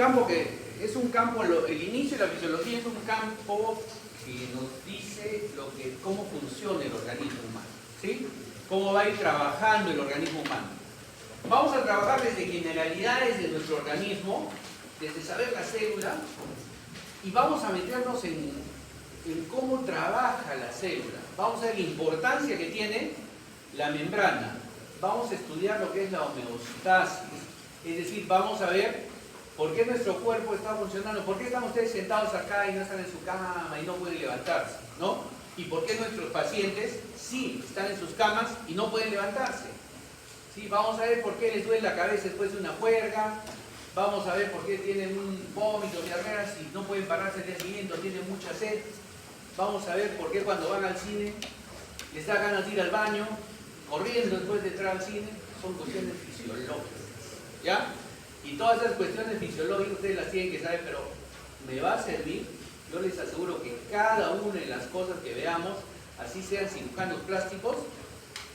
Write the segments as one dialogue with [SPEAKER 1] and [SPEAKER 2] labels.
[SPEAKER 1] Campo que es un campo, el inicio de la fisiología es un campo que nos dice cómo funciona el organismo humano, ¿sí? Cómo va a ir trabajando el organismo humano. Vamos a trabajar desde generalidades de nuestro organismo, desde saber la célula, y vamos a meternos en cómo trabaja la célula. Vamos a ver la importancia que tiene la membrana. Vamos a estudiar lo que es la homeostasis, es decir, vamos a ver por qué nuestro cuerpo está funcionando, por qué están ustedes sentados acá y no están en su cama y no pueden levantarse, ¿no? Y por qué nuestros pacientes sí están en sus camas y no pueden levantarse. ¿Sí? Vamos a ver por qué les duele la cabeza después de una juerga, vamos a ver por qué tienen un vómito, diarrea, si no pueden pararse el día siguiente, tienen mucha sed. Vamos a ver por qué cuando van al cine les da ganas de ir al baño, corriendo después de entrar al cine. Son cuestiones fisiológicas, ¿ya? Y todas esas cuestiones fisiológicas ustedes las tienen que saber, pero me va a servir. Yo les aseguro que cada una de las cosas que veamos, así sean cirujanos plásticos,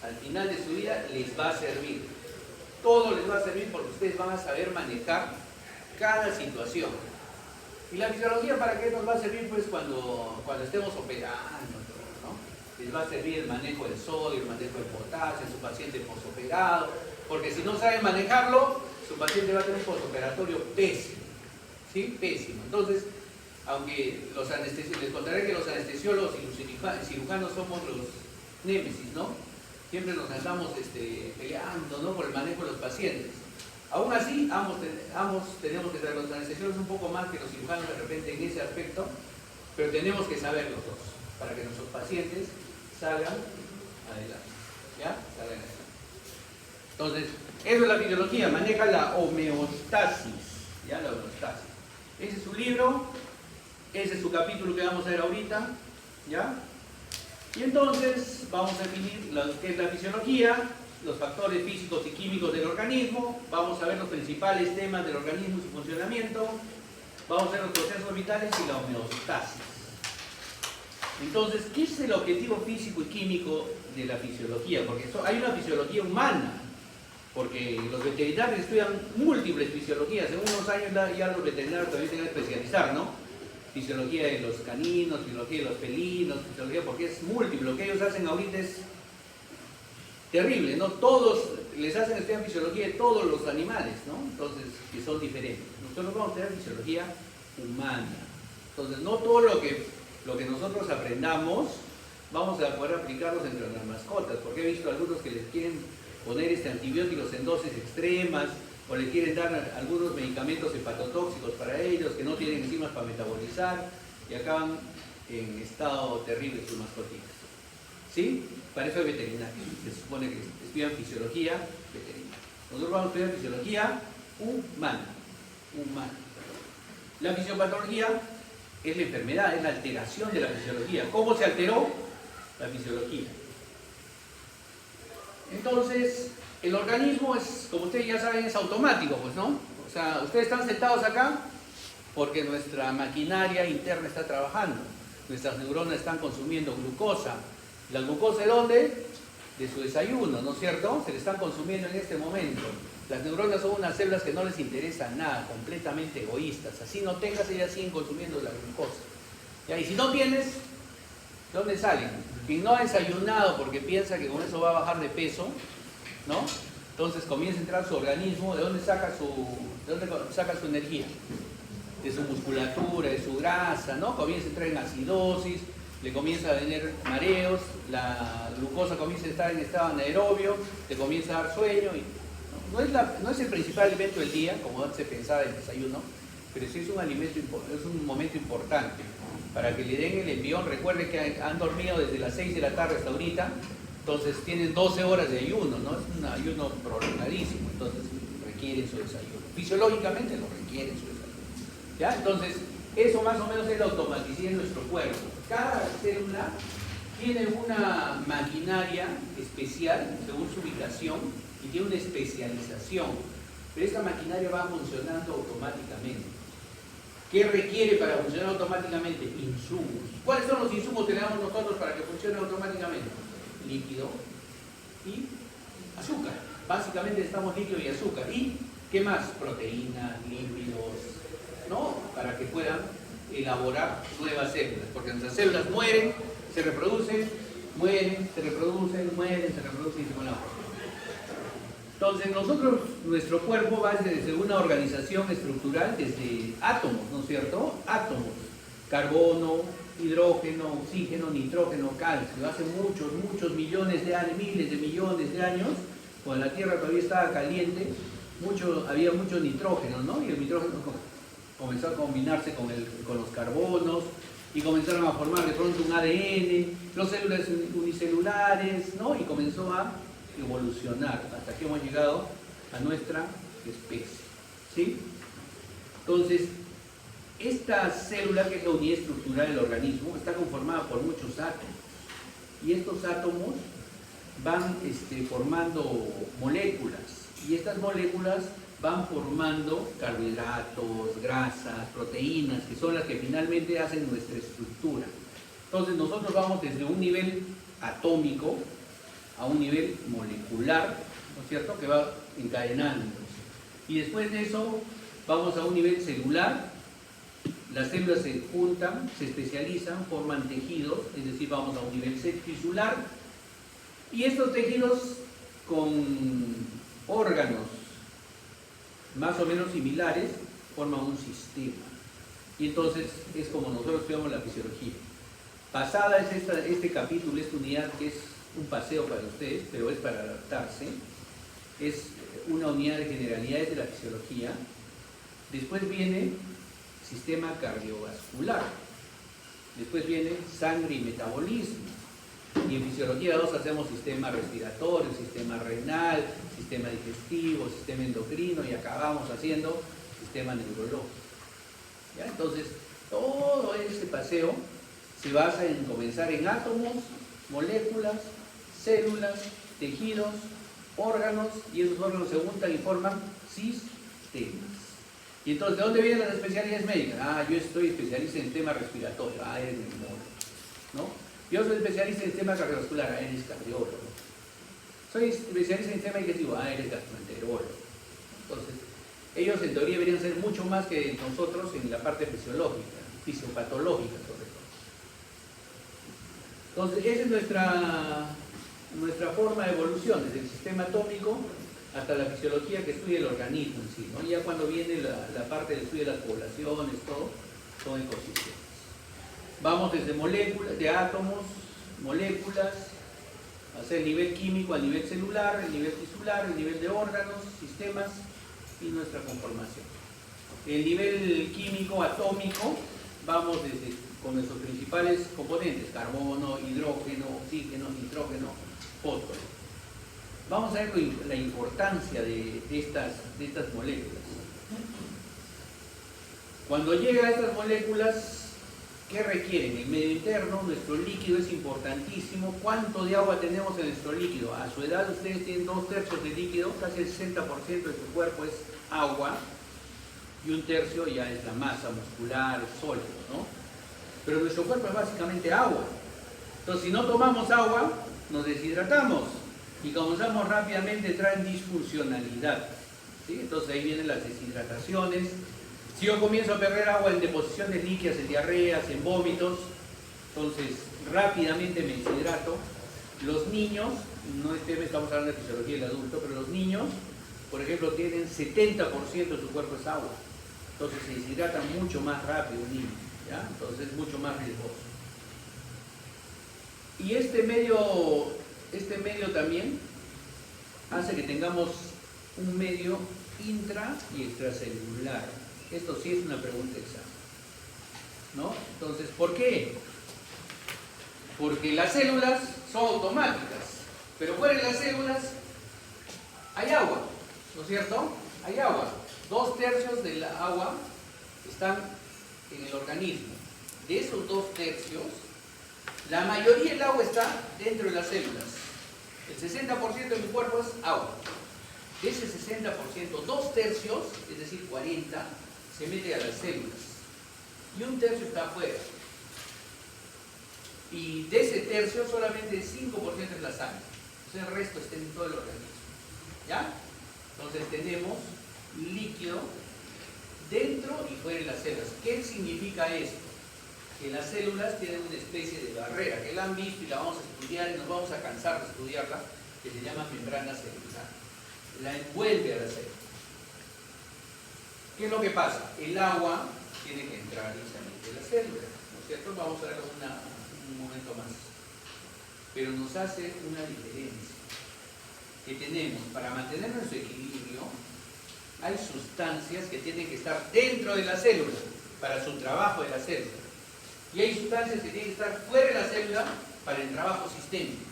[SPEAKER 1] al final de su vida les va a servir. Todo les va a servir porque ustedes van a saber manejar cada situación. ¿Y la fisiología para qué nos va a servir? Pues cuando estemos operando, ¿no? Les va a servir el manejo del sodio, el manejo del potasio, su paciente postoperado, porque si no saben manejarlo, su paciente va a tener un postoperatorio pésimo, ¿sí? Pésimo. Entonces, aunque los anestesiólogos, les contaré que los anestesiólogos y los cirujanos somos los némesis, ¿no? Siempre nos andamos peleando, ¿no? Por el manejo de los pacientes. Aún así, ambos tenemos que saber, los anestesiólogos un poco más que los cirujanos de repente en ese aspecto, pero tenemos que saber los dos, para que nuestros pacientes salgan adelante, ¿ya? Salgan adelante. Entonces, eso es la fisiología, maneja la homeostasis, ¿ya? La homeostasis. Ese es su libro, ese es su capítulo que vamos a ver ahorita, ¿ya? Y entonces vamos a definir lo que es la fisiología, los factores físicos y químicos del organismo, vamos a ver los principales temas del organismo y su funcionamiento, vamos a ver los procesos vitales y la homeostasis. Entonces, ¿qué es el objetivo físico y químico de la fisiología? Porque hay una fisiología humana, porque los veterinarios estudian múltiples fisiologías. En unos años ya los veterinarios también tienen que especializar, ¿no? Fisiología de los caninos, fisiología de los felinos, fisiología, porque es múltiple. Lo que ellos hacen ahorita es terrible, ¿no? Todos les hacen estudiar fisiología de todos los animales, ¿no? Entonces, que son diferentes. Nosotros vamos a estudiar fisiología humana. Entonces, no todo lo que nosotros aprendamos vamos a poder aplicarlos entre las mascotas, porque he visto algunos que les quieren poner antibióticos en dosis extremas, o le quieren dar algunos medicamentos hepatotóxicos para ellos, que no tienen enzimas para metabolizar, y acaban en estado terrible sus mascotitas. ¿Sí? Para eso es veterinario. Se supone que estudian fisiología veterinaria. Nosotros vamos a estudiar fisiología humana. La fisiopatología es la enfermedad, es la alteración de la fisiología. ¿Cómo se alteró la fisiología? Entonces, el organismo es, como ustedes ya saben, es automático, pues, ¿no? O sea, ustedes están sentados acá porque nuestra maquinaria interna está trabajando. Nuestras neuronas están consumiendo glucosa. ¿La glucosa de dónde? De su desayuno, ¿no es cierto? Se le están consumiendo en este momento. Las neuronas son unas células que no les interesa nada, completamente egoístas. Así no tengas, ellas siguen consumiendo la glucosa. ¿Ya? Y si no tienes, ¿de dónde salen? Quien no ha desayunado porque piensa que con eso va a bajar de peso, ¿no? Entonces comienza a entrar a su organismo. ¿De dónde saca su energía? De su musculatura, de su grasa, ¿no? Comienza a entrar en acidosis, le comienza a tener mareos, la glucosa comienza a estar en estado anaerobio, le comienza a dar sueño. No es el principal alimento del día, como se pensaba en el desayuno, pero sí es un momento importante para que le den el envión. Recuerden que han dormido desde las 6 de la tarde hasta ahorita, entonces tienen 12 horas de ayuno, ¿no? Es un ayuno prolongadísimo, entonces requieren su desayuno. Fisiológicamente lo requieren su desayuno, ¿ya? Entonces, eso más o menos es la automaticidad en nuestro cuerpo. Cada célula tiene una maquinaria especial según su ubicación y tiene una especialización, pero esta maquinaria va funcionando automáticamente. ¿Qué requiere para funcionar automáticamente? Insumos. ¿Cuáles son los insumos que le damos nosotros para que funcione automáticamente? Líquido y azúcar. Básicamente estamos líquido y azúcar. ¿Y qué más? Proteínas, lípidos, puedan elaborar nuevas células, porque nuestras células mueren, se reproducen, mueren, se reproducen, mueren, se reproducen y se mueren. Entonces nuestro cuerpo va desde una organización estructural, desde átomos, ¿no es cierto? Átomos, carbono, hidrógeno, oxígeno, nitrógeno, calcio. Hace muchos millones de años, miles de millones de años, cuando la Tierra todavía estaba caliente, había mucho nitrógeno, ¿no? Y el nitrógeno comenzó a combinarse con los carbonos y comenzaron a formar de pronto un ADN, las células unicelulares, ¿no? Y comenzó a evolucionar hasta que hemos llegado a nuestra especie, ¿sí? Entonces, esta célula, que es la unidad estructural del organismo, está conformada por muchos átomos, y estos átomos van formando moléculas, y estas moléculas van formando carbohidratos, grasas, proteínas, que son las que finalmente hacen nuestra estructura. Entonces nosotros vamos desde un nivel atómico a un nivel molecular, ¿no es cierto?, que va encadenándose. Y después de eso vamos a un nivel celular. Las células se juntan, se especializan, forman tejidos, es decir, vamos a un nivel tisular. Y estos tejidos con órganos más o menos similares forman un sistema. Y entonces es como nosotros estudiamos la fisiología. Pasada es este capítulo, esta unidad, que es un paseo para ustedes, pero es para adaptarse. Es una unidad de generalidades de la fisiología. Después viene sistema cardiovascular. Después viene sangre y metabolismo. Y en fisiología 2 hacemos sistema respiratorio, sistema renal, sistema digestivo, sistema endocrino, y acabamos haciendo sistema neurológico. ¿Ya? Entonces, todo este paseo se basa en comenzar en átomos, moléculas, células, tejidos, órganos, y esos órganos se juntan y forman sistemas. Y entonces, ¿de dónde vienen las especialidades médicas? Yo soy especialista en tema respiratorio, eres neumólogo, ¿no? Yo soy especialista en tema cardiovascular, eres cardiólogo. Soy especialista en tema digestivo, eres gastroenterólogo. Entonces, ellos en teoría deberían ser mucho más que nosotros en la parte fisiológica, fisiopatológica sobre todo. Entonces, esa es nuestra forma de evolución, desde el sistema atómico hasta la fisiología que estudia el organismo en sí, ¿no? Ya cuando viene la parte del estudio de las poblaciones, todo, son ecosistemas. Vamos desde moléculas, de átomos, moléculas, hacia el nivel químico, al nivel celular, el nivel tisular, el nivel de órganos, sistemas y nuestra conformación. El nivel químico atómico, vamos con nuestros principales componentes, carbono, hidrógeno, oxígeno, nitrógeno, fósforo. Vamos a ver la importancia de estas moléculas. Cuando llegan estas moléculas, ¿qué requieren? El medio interno, nuestro líquido es importantísimo. ¿Cuánto de agua tenemos en nuestro líquido? A su edad ustedes tienen 2/3 de líquido, casi el 60% de su cuerpo es agua, y 1/3 ya es la masa muscular, es sólido, ¿no? Pero nuestro cuerpo es básicamente agua. Entonces, si no tomamos agua, nos deshidratamos y comenzamos rápidamente, traen disfuncionalidad, ¿sí? Entonces ahí vienen las deshidrataciones. Si yo comienzo a perder agua en deposiciones líquidas, en diarreas, en vómitos, entonces rápidamente me deshidrato. Los niños, no estamos hablando de fisiología del adulto, pero los niños, por ejemplo, tienen 70% de su cuerpo es agua. Entonces se deshidratan mucho más rápido un niño, ¿ya? Entonces es mucho más riesgoso. Y este medio también hace que tengamos un medio intra y extracelular. Esto sí es una pregunta exacta, ¿no? Entonces, ¿por qué? Porque las células son automáticas, pero fuera de las células hay agua, ¿no es cierto? Hay agua. 2/3 del agua están en el organismo. De esos 2/3, la mayoría del agua está dentro de las células. El 60% de mi cuerpo es agua. De ese 60%, 2/3, es decir, 40, se mete a las células. Y 1/3 está afuera. Y de ese tercio, solamente el 5% es la sangre. Entonces el resto está en todo el organismo. ¿Ya? Entonces tenemos líquido dentro y fuera de las células. ¿Qué significa esto? Que las células tienen una especie de barrera, que la han visto y la vamos a estudiar y nos vamos a cansar de estudiarla, que se llama membrana celular. La envuelve a la célula. ¿Qué es lo que pasa? El agua tiene que entrar y salir de la célula, ¿no es cierto? Vamos a verlo un momento más. Pero nos hace una diferencia. Que tenemos, para mantener nuestro equilibrio, hay sustancias que tienen que estar dentro de la célula, para su trabajo de la célula. Y hay sustancias que tienen que estar fuera de la célula para el trabajo sistémico.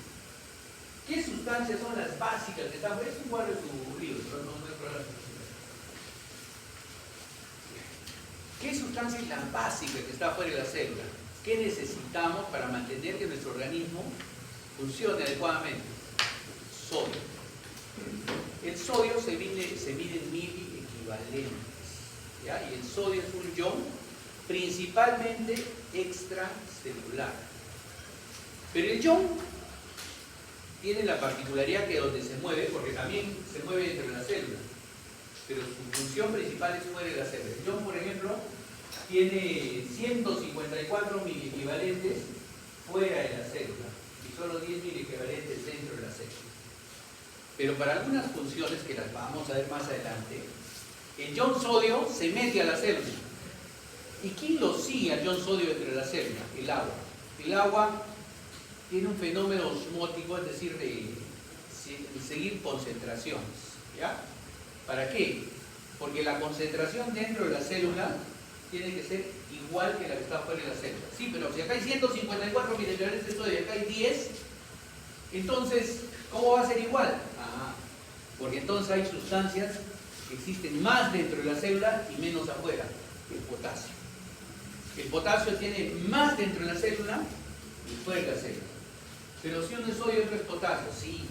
[SPEAKER 1] ¿Qué sustancias son las básicas que están fuera? Es un cuadro de su libro, pero no voy a probar. ¿Qué sustancia es la básica que está fuera de la célula? ¿Qué necesitamos para mantener que nuestro organismo funcione adecuadamente? Sodio. El sodio se mide en miliequivalentes, ¿ya? Y el sodio es un ion principalmente extracelular. Pero el ion tiene la particularidad que donde se mueve, porque también se mueve dentro de la célula, pero su función principal es fuera de la célula. El ion, por ejemplo, tiene 154 miliequivalentes fuera de la célula y solo 10 miliequivalentes dentro de la célula. Pero para algunas funciones que las vamos a ver más adelante, el ion sodio se mete a la célula. ¿Y quién lo sigue al ion sodio dentro de la célula? El agua. El agua tiene un fenómeno osmótico, es decir, de seguir concentraciones. ¿Ya? ¿Para qué? Porque la concentración dentro de la célula tiene que ser igual que la que está fuera de la célula. Sí, pero si acá hay 154 miliequivalentes de sodio y acá hay 10, entonces, ¿cómo va a ser igual? Porque entonces hay sustancias que existen más dentro de la célula y menos afuera. El potasio. El potasio tiene más dentro de la célula y fuera de la célula. Pero si uno es sodio y otro es potasio, sí.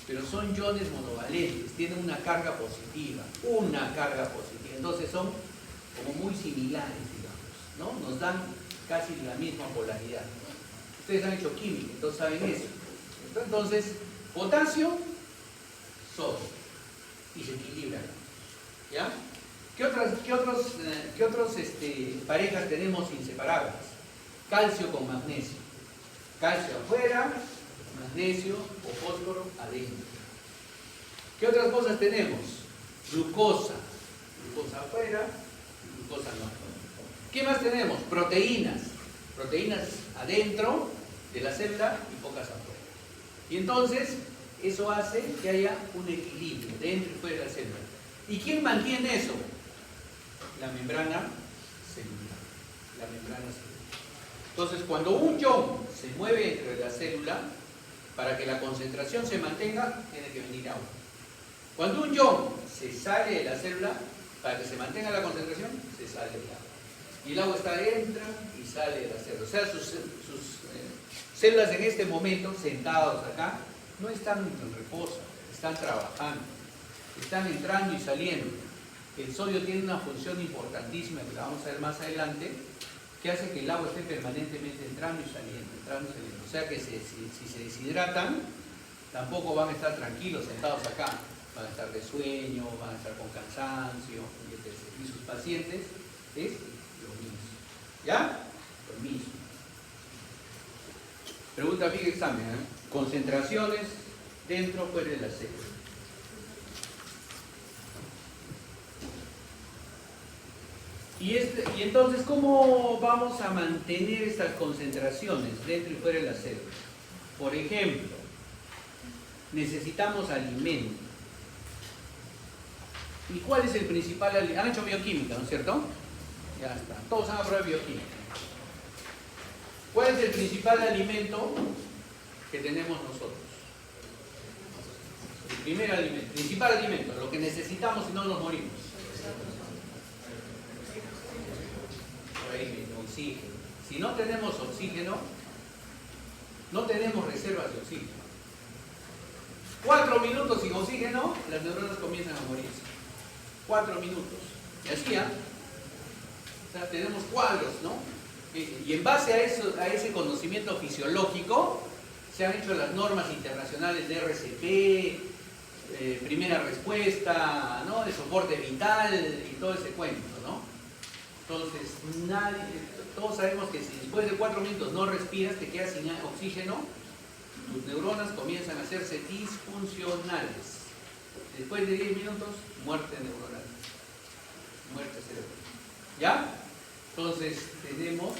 [SPEAKER 1] Pero son iones monovalentes, tienen una carga positiva. Entonces son como muy similares, digamos, ¿no? Nos dan casi la misma polaridad. Ustedes han hecho química, entonces saben eso. Entonces, potasio, sodio, y se equilibran. ¿Ya? ¿Qué otros parejas tenemos inseparables? Calcio con magnesio. Calcio afuera, magnesio o fósforo adentro. ¿Qué otras cosas tenemos? Glucosa. Glucosa afuera, glucosa no afuera. ¿Qué más tenemos? Proteínas. Proteínas adentro de la célula y pocas afuera. Y entonces, eso hace que haya un equilibrio dentro y fuera de la célula. ¿Y quién mantiene eso? La membrana celular. La membrana celular. Entonces, cuando un ion se mueve dentro de la célula, para que la concentración se mantenga, tiene que venir agua. Cuando un ion se sale de la célula, para que se mantenga la concentración, se sale el agua. Y el agua entra y sale de la célula. O sea, sus células en este momento, sentados acá, no están en reposo, están trabajando, están entrando y saliendo. El sodio tiene una función importantísima que la vamos a ver más adelante, que hace que el agua esté permanentemente entrando y saliendo. O sea que si se deshidratan, tampoco van a estar tranquilos sentados acá. Van a estar de sueño, van a estar con cansancio, etc. Y sus pacientes es lo mismo. ¿Ya? Lo mismo. Pregunta big examen, ¿eh? Concentraciones dentro o fuera de la célula. Y entonces, ¿cómo vamos a mantener estas concentraciones dentro y fuera de la célula? Por ejemplo, necesitamos alimento. ¿Y cuál es el principal alimento? Han hecho bioquímica, ¿no es cierto? Ya está. Todos han aprobado bioquímica. ¿Cuál es el principal alimento que tenemos nosotros? El primer alimento, principal alimento, lo que necesitamos si no nos morimos. Oxígeno. Si no tenemos oxígeno, no tenemos reservas de oxígeno. 4 minutos sin oxígeno, las neuronas comienzan a morirse. 4 minutos. Y así, o sea, tenemos cuadros, ¿no? Y en base a ese conocimiento fisiológico, se han hecho las normas internacionales de RCP, primera respuesta, ¿no? De soporte vital y todo ese cuento, ¿no? Entonces, todos sabemos que si después de 4 minutos no respiras, te quedas sin oxígeno, tus neuronas comienzan a hacerse disfuncionales. Después de 10 minutos, muerte neuronal, muerte cerebral. ¿Ya? Entonces, tenemos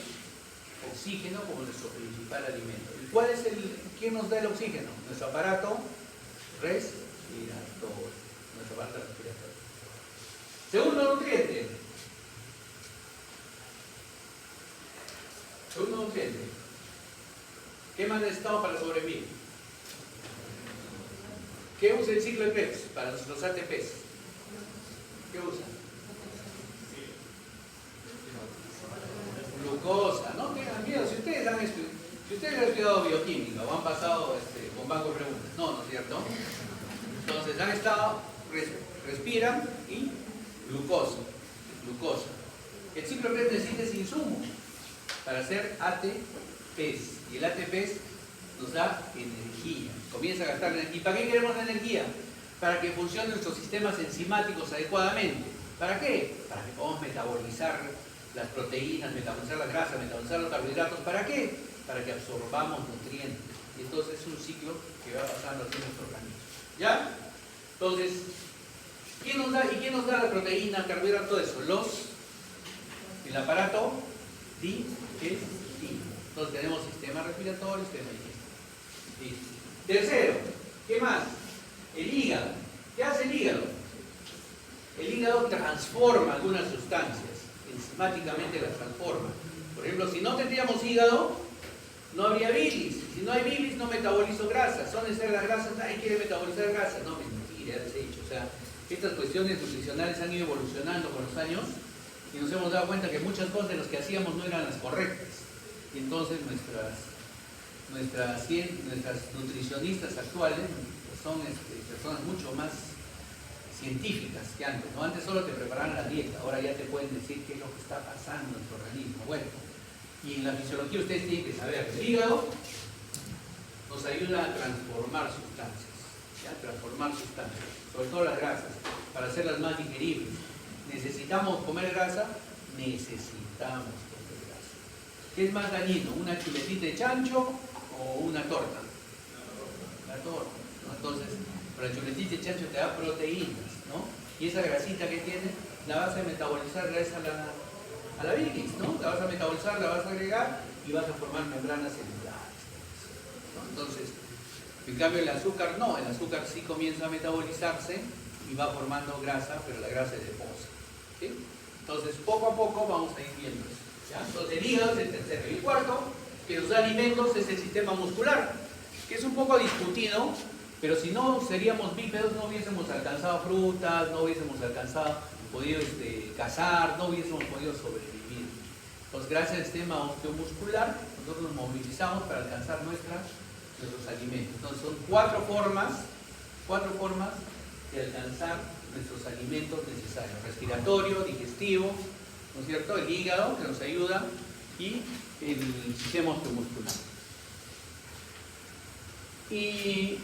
[SPEAKER 1] oxígeno como nuestro principal alimento. ¿Y quién nos da el oxígeno? Nuestro aparato respiratorio. Nuestro aparato respiratorio. Segundo nutriente. Segundo nutriente. ¿Qué más necesitamos para sobrevivir? ¿Qué usa el ciclo de Krebs para nuestros ATPs? ¿Qué usa? Glucosa. No tengan miedo. Si ustedes han estudiado bioquímica o han pasado con banco de preguntas. No, ¿no es cierto? Entonces han estado, respiran y glucosa. El ciclo de Krebs necesita ese insumo para hacer ATPs. Y el ATP nos da energía. Comienza a gastar energía. ¿Y para qué queremos la energía? Para que funcionen nuestros sistemas enzimáticos adecuadamente. ¿Para qué? Para que podamos metabolizar las proteínas, metabolizar las grasas, metabolizar los carbohidratos. ¿Para qué? Para que absorbamos nutrientes. Y entonces es un ciclo que va pasando así en nuestro organismo. ¿Ya? Entonces, ¿quién nos da la proteína, el carbohidrato, todo eso? El aparato digestivo. Entonces tenemos sistema respiratorio, sistema digestivo. Tercero, ¿qué más? El hígado. ¿Qué hace el hígado? El hígado transforma algunas sustancias, enzimáticamente las transforma. Por ejemplo, si no tendríamos hígado, no habría bilis. Si no hay bilis, no metabolizo grasas. Son necesarias las grasas, nadie quiere metabolizar grasas. No, mentira, ya les he dicho. O sea, estas cuestiones nutricionales han ido evolucionando con los años y nos hemos dado cuenta que muchas cosas de las que hacíamos no eran las correctas. Y entonces nuestras nutricionistas actuales son personas mucho más científicas que antes, ¿no? Antes solo te preparaban la dieta, ahora ya te pueden decir qué es lo que está pasando en tu organismo. Bueno, y en la fisiología ustedes tienen que saber, el hígado nos ayuda a transformar sustancias, ¿ya? Transformar sustancias, sobre todo las grasas, para hacerlas más digeribles. ¿Necesitamos comer grasa? Necesitamos comer grasa. ¿Qué es más dañino? ¿Una chuletita de chancho o una torta? La torta, ¿no? Entonces, la chuletita de chancho te da proteínas, ¿no? Y esa grasita que tiene la vas a metabolizar gracias a la bilis, ¿no? La vas a metabolizar, la vas a agregar y vas a formar membranas celulares, ¿no? Entonces, en cambio el azúcar no, el azúcar sí comienza a metabolizarse y va formando grasa, pero la grasa es de poza, ¿sí? Entonces, poco a poco vamos a ir viendo eso, ¿ya? Entonces, el hígado es el tercero. Y el cuarto, que nos da alimentos, es el sistema muscular, que es un poco discutido, pero si no seríamos bípedos, no hubiésemos alcanzado frutas, no hubiésemos podido cazar, no hubiésemos podido sobrevivir. Entonces, gracias al sistema osteomuscular, nosotros nos movilizamos para alcanzar nuestros alimentos. Entonces, son cuatro formas de alcanzar nuestros alimentos necesarios: respiratorio, digestivo, ¿no es cierto?, el hígado, que nos ayuda, y el sistema osteomuscular. Y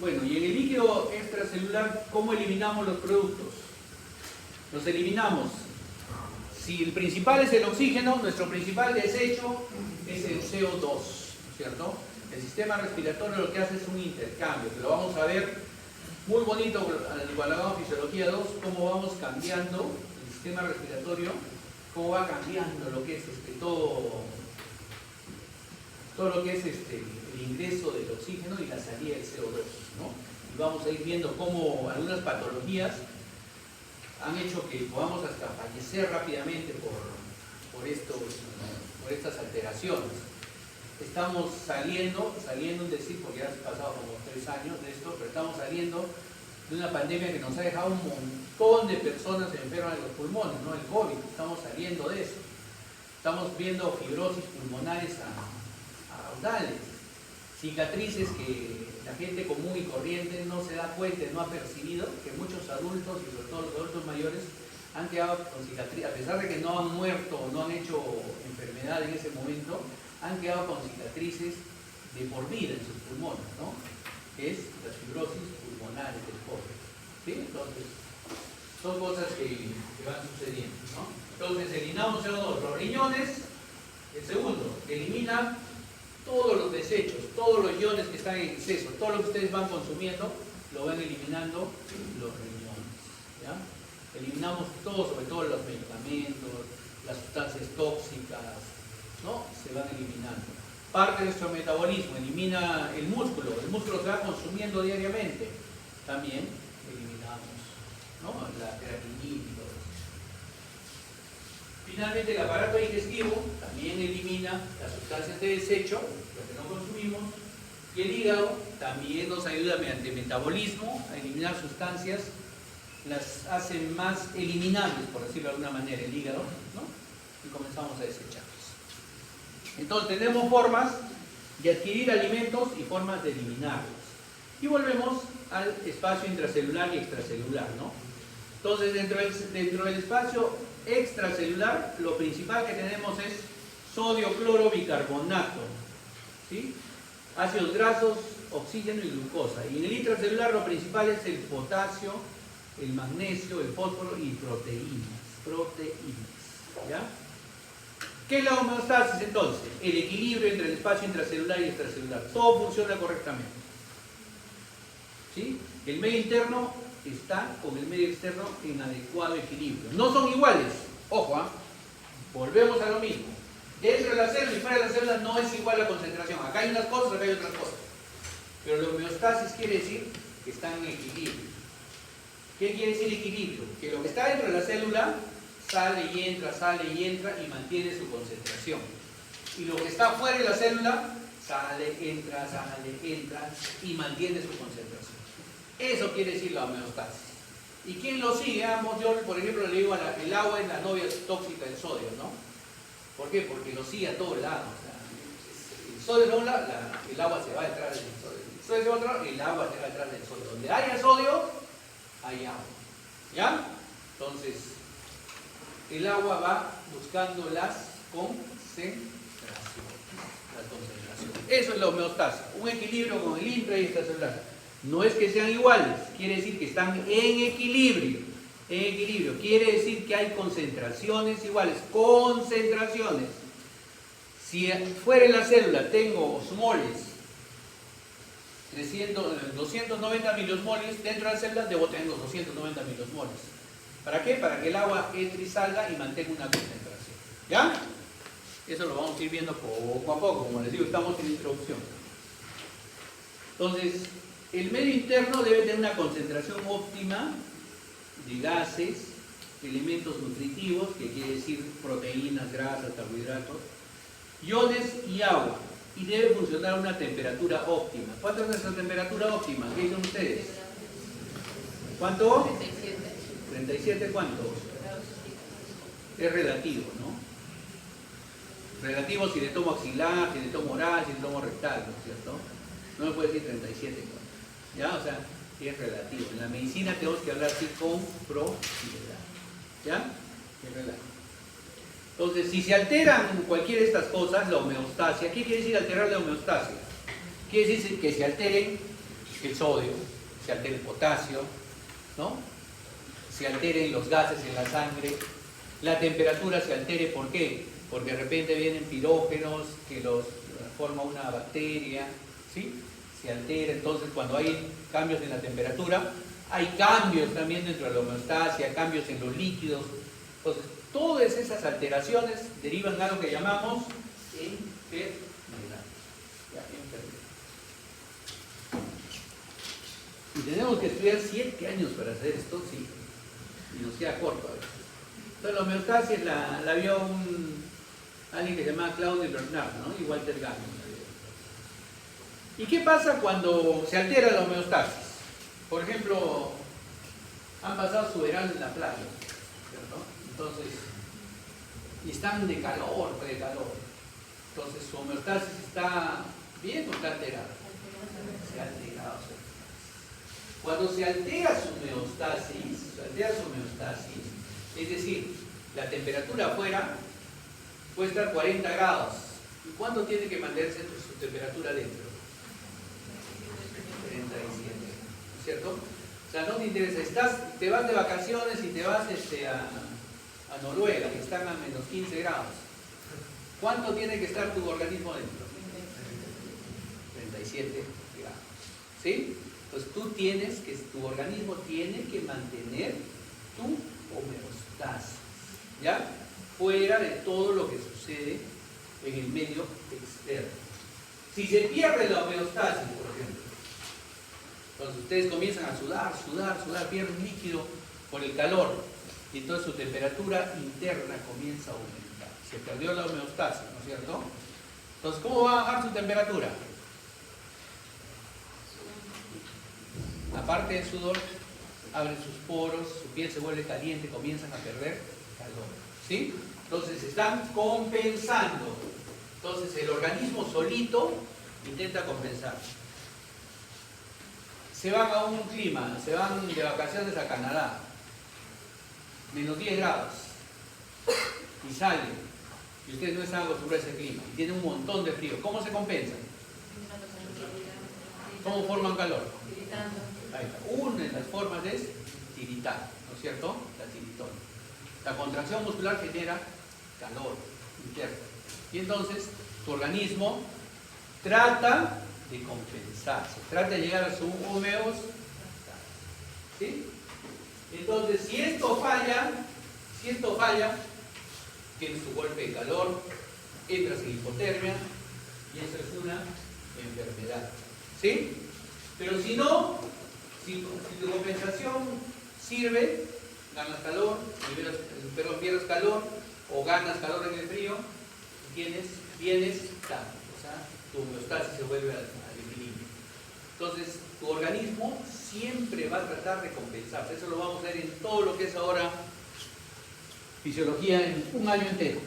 [SPEAKER 1] bueno, y en el líquido extracelular, ¿cómo eliminamos los productos? Los eliminamos. Si el principal es el oxígeno, nuestro principal desecho es el CO2, ¿no es cierto? El sistema respiratorio lo que hace es un intercambio, que lo vamos a ver muy bonito cuando hagamos fisiología 2, cómo vamos cambiando el sistema respiratorio, cómo va cambiando lo que es todo lo que es el ingreso del oxígeno y la salida del CO2, ¿no? Y vamos a ir viendo cómo algunas patologías han hecho que podamos hasta fallecer rápidamente por estas alteraciones. Estamos saliendo, es decir, porque ya han pasado como 3 años de esto, pero estamos saliendo de una pandemia que nos ha dejado un montón de personas enfermas de los pulmones, ¿no? El COVID, estamos saliendo de eso. Estamos viendo fibrosis pulmonares a raudales, cicatrices que la gente común y corriente no se da cuenta, no ha percibido, que muchos adultos, y sobre todo los adultos mayores, han quedado con cicatrices, a pesar de que no han muerto o no han hecho enfermedad en ese momento, han quedado con cicatrices de por vida en sus pulmones, ¿no? Que es las fibrosis pulmonares del COVID, ¿sí? Entonces, son cosas que van sucediendo, ¿no? Entonces eliminamos CO2, los riñones. El segundo, elimina todos los desechos, todos los iones que están en exceso, todo lo que ustedes van consumiendo, lo van eliminando los riñones. ¿Ya? Eliminamos todo, sobre todo los medicamentos, las sustancias tóxicas, ¿no? Se van eliminando. Parte de nuestro metabolismo, elimina el músculo se va consumiendo diariamente, también eliminamos, ¿no? La creatinina y todo eso. Finalmente el aparato digestivo también elimina las sustancias de desecho, las que no consumimos, y el hígado también nos ayuda mediante metabolismo a eliminar sustancias, las hace más eliminables, por decirlo de alguna manera, el hígado, ¿no? Y comenzamos a desecharlos. Entonces tenemos formas de adquirir alimentos y formas de eliminarlos. Y volvemos al espacio intracelular y extracelular, ¿no? Entonces dentro del espacio extracelular, lo principal que tenemos es sodio, cloro, bicarbonato, ¿sí? Ácidos grasos, oxígeno y glucosa. Y en el intracelular lo principal es el potasio, el magnesio, el fósforo y proteínas, ¿ya? ¿Qué es la homeostasis entonces? El equilibrio entre el espacio intracelular y extracelular. Todo funciona correctamente, ¿sí? El medio interno está con el medio externo en adecuado equilibrio. No son iguales, ojo, ¿eh? Volvemos a lo mismo. Dentro de la célula y fuera de la célula no es igual la concentración. Acá hay unas cosas, acá hay otras cosas. Pero la homeostasis quiere decir que están en equilibrio. ¿Qué quiere decir equilibrio? Que lo que está dentro de la célula sale y entra y mantiene su concentración. Y lo que está fuera de la célula sale, entra y mantiene su concentración. Eso quiere decir la homeostasis. ¿Y quién lo sigue? Yo, por ejemplo, le digo el agua es la novia tóxica del sodio, ¿no? ¿Por qué? Porque lo sigue a todos lados. O sea, el sodio de un lado, el agua se va detrás del sodio. El sodio de otro, el agua se va detrás del sodio. Donde haya sodio, hay agua. ¿Ya? Entonces, el agua va buscando las concentraciones. Eso es la homeostasis. Un equilibrio con el intra y extracelular. No es que sean iguales, quiere decir que están en equilibrio. En equilibrio quiere decir que hay concentraciones iguales. Concentraciones. Si fuera en la célula tengo osmoles 290 miliosmoles, dentro de la célula debo tener los 290 miliosmoles. ¿Para qué? Para que el agua entre y salga y mantenga una concentración. ¿Ya? Eso lo vamos a ir viendo poco a poco. Como les digo, estamos en introducción. Entonces, el medio interno debe tener una concentración óptima de gases, elementos nutritivos, que quiere decir proteínas, grasas, carbohidratos, iones y agua. Y debe funcionar a una temperatura óptima. ¿Cuánto es nuestra temperatura óptima? ¿Qué dicen ustedes? ¿Cuánto?
[SPEAKER 2] 37.
[SPEAKER 1] 37, ¿cuánto? Es relativo, ¿no? Relativo si le tomo axilar, si le tomo oral, si le tomo rectal, ¿no es cierto? No me puede decir 37, ¿ya? O sea, es relativo. En la medicina tenemos que hablar así con propiedad, ¿ya? Es relativo. Entonces, si se alteran cualquiera de estas cosas, la homeostasia, ¿qué quiere decir alterar la homeostasia? Quiere decir que se alteren el sodio, se altere el potasio, ¿no? Se alteren los gases en la sangre, la temperatura se altere, ¿por qué? Porque de repente vienen pirógenos que los forma una bacteria, ¿sí? Se altera, entonces cuando hay cambios en la temperatura, hay cambios también dentro de la homeostasia, cambios en los líquidos. Entonces, todas esas alteraciones derivan de algo que llamamos enfermedad. Y tenemos que estudiar 7 años para hacer esto, sí. Y nos queda corto a veces. Entonces, la homeostasis la vio alguien que se llama Claudio Bernard, ¿no? Y Walter Gagnon. ¿Y qué pasa cuando se altera la homeostasis? Por ejemplo, han pasado su verano en la playa, ¿cierto? Entonces, y están de calor. Entonces, su homeostasis está bien o está alterada. Se ha alterado. Cuando se altera su homeostasis, es decir, la temperatura afuera puede estar 40 grados. ¿Y cuánto tiene que mantenerse su temperatura dentro? 37, ¿cierto? O sea, no te interesa, te vas de vacaciones y te vas a Noruega y están a menos 15 grados. ¿Cuánto tiene que estar tu organismo dentro? 37 grados. ¿Sí? Entonces tu organismo tiene que mantener tu homeostasis, ¿ya? Fuera de todo lo que sucede en el medio externo. Si se pierde la homeostasis, por ejemplo, entonces ustedes comienzan a sudar, pierden líquido por el calor, y entonces su temperatura interna comienza a aumentar. Se perdió la homeostasis, ¿no es cierto? Entonces, ¿cómo va a bajar su temperatura? Aparte del sudor, abren sus poros, su piel se vuelve caliente, comienzan a perder calor. ¿Sí? Entonces están compensando. Entonces el organismo solito intenta compensar. Se van a un clima, se van de vacaciones a Canadá, menos 10 grados, y salen, y ustedes no están acostumbrados a ese clima, y tienen un montón de frío. ¿Cómo se compensan? ¿Cómo forman calor? Ahí está. Una de las formas es tiritar, ¿no es cierto? La tiritona. La contracción muscular genera calor interno. Y entonces tu organismo trata de compensarse, trata de llegar a su homeostasis. ¿Sí? Entonces, si esto falla, tienes tu golpe de calor, entras en hipotermia y eso es una enfermedad. ¿Sí? Pero si no, si tu compensación sirve, ganas calor, pierdes calor o ganas calor en el frío, tienes bienestar, o sea, tu homeostasis se vuelve al equilibrio. Entonces, tu organismo siempre va a tratar de compensarse. Eso lo vamos a ver en todo lo que es ahora fisiología en un año entero.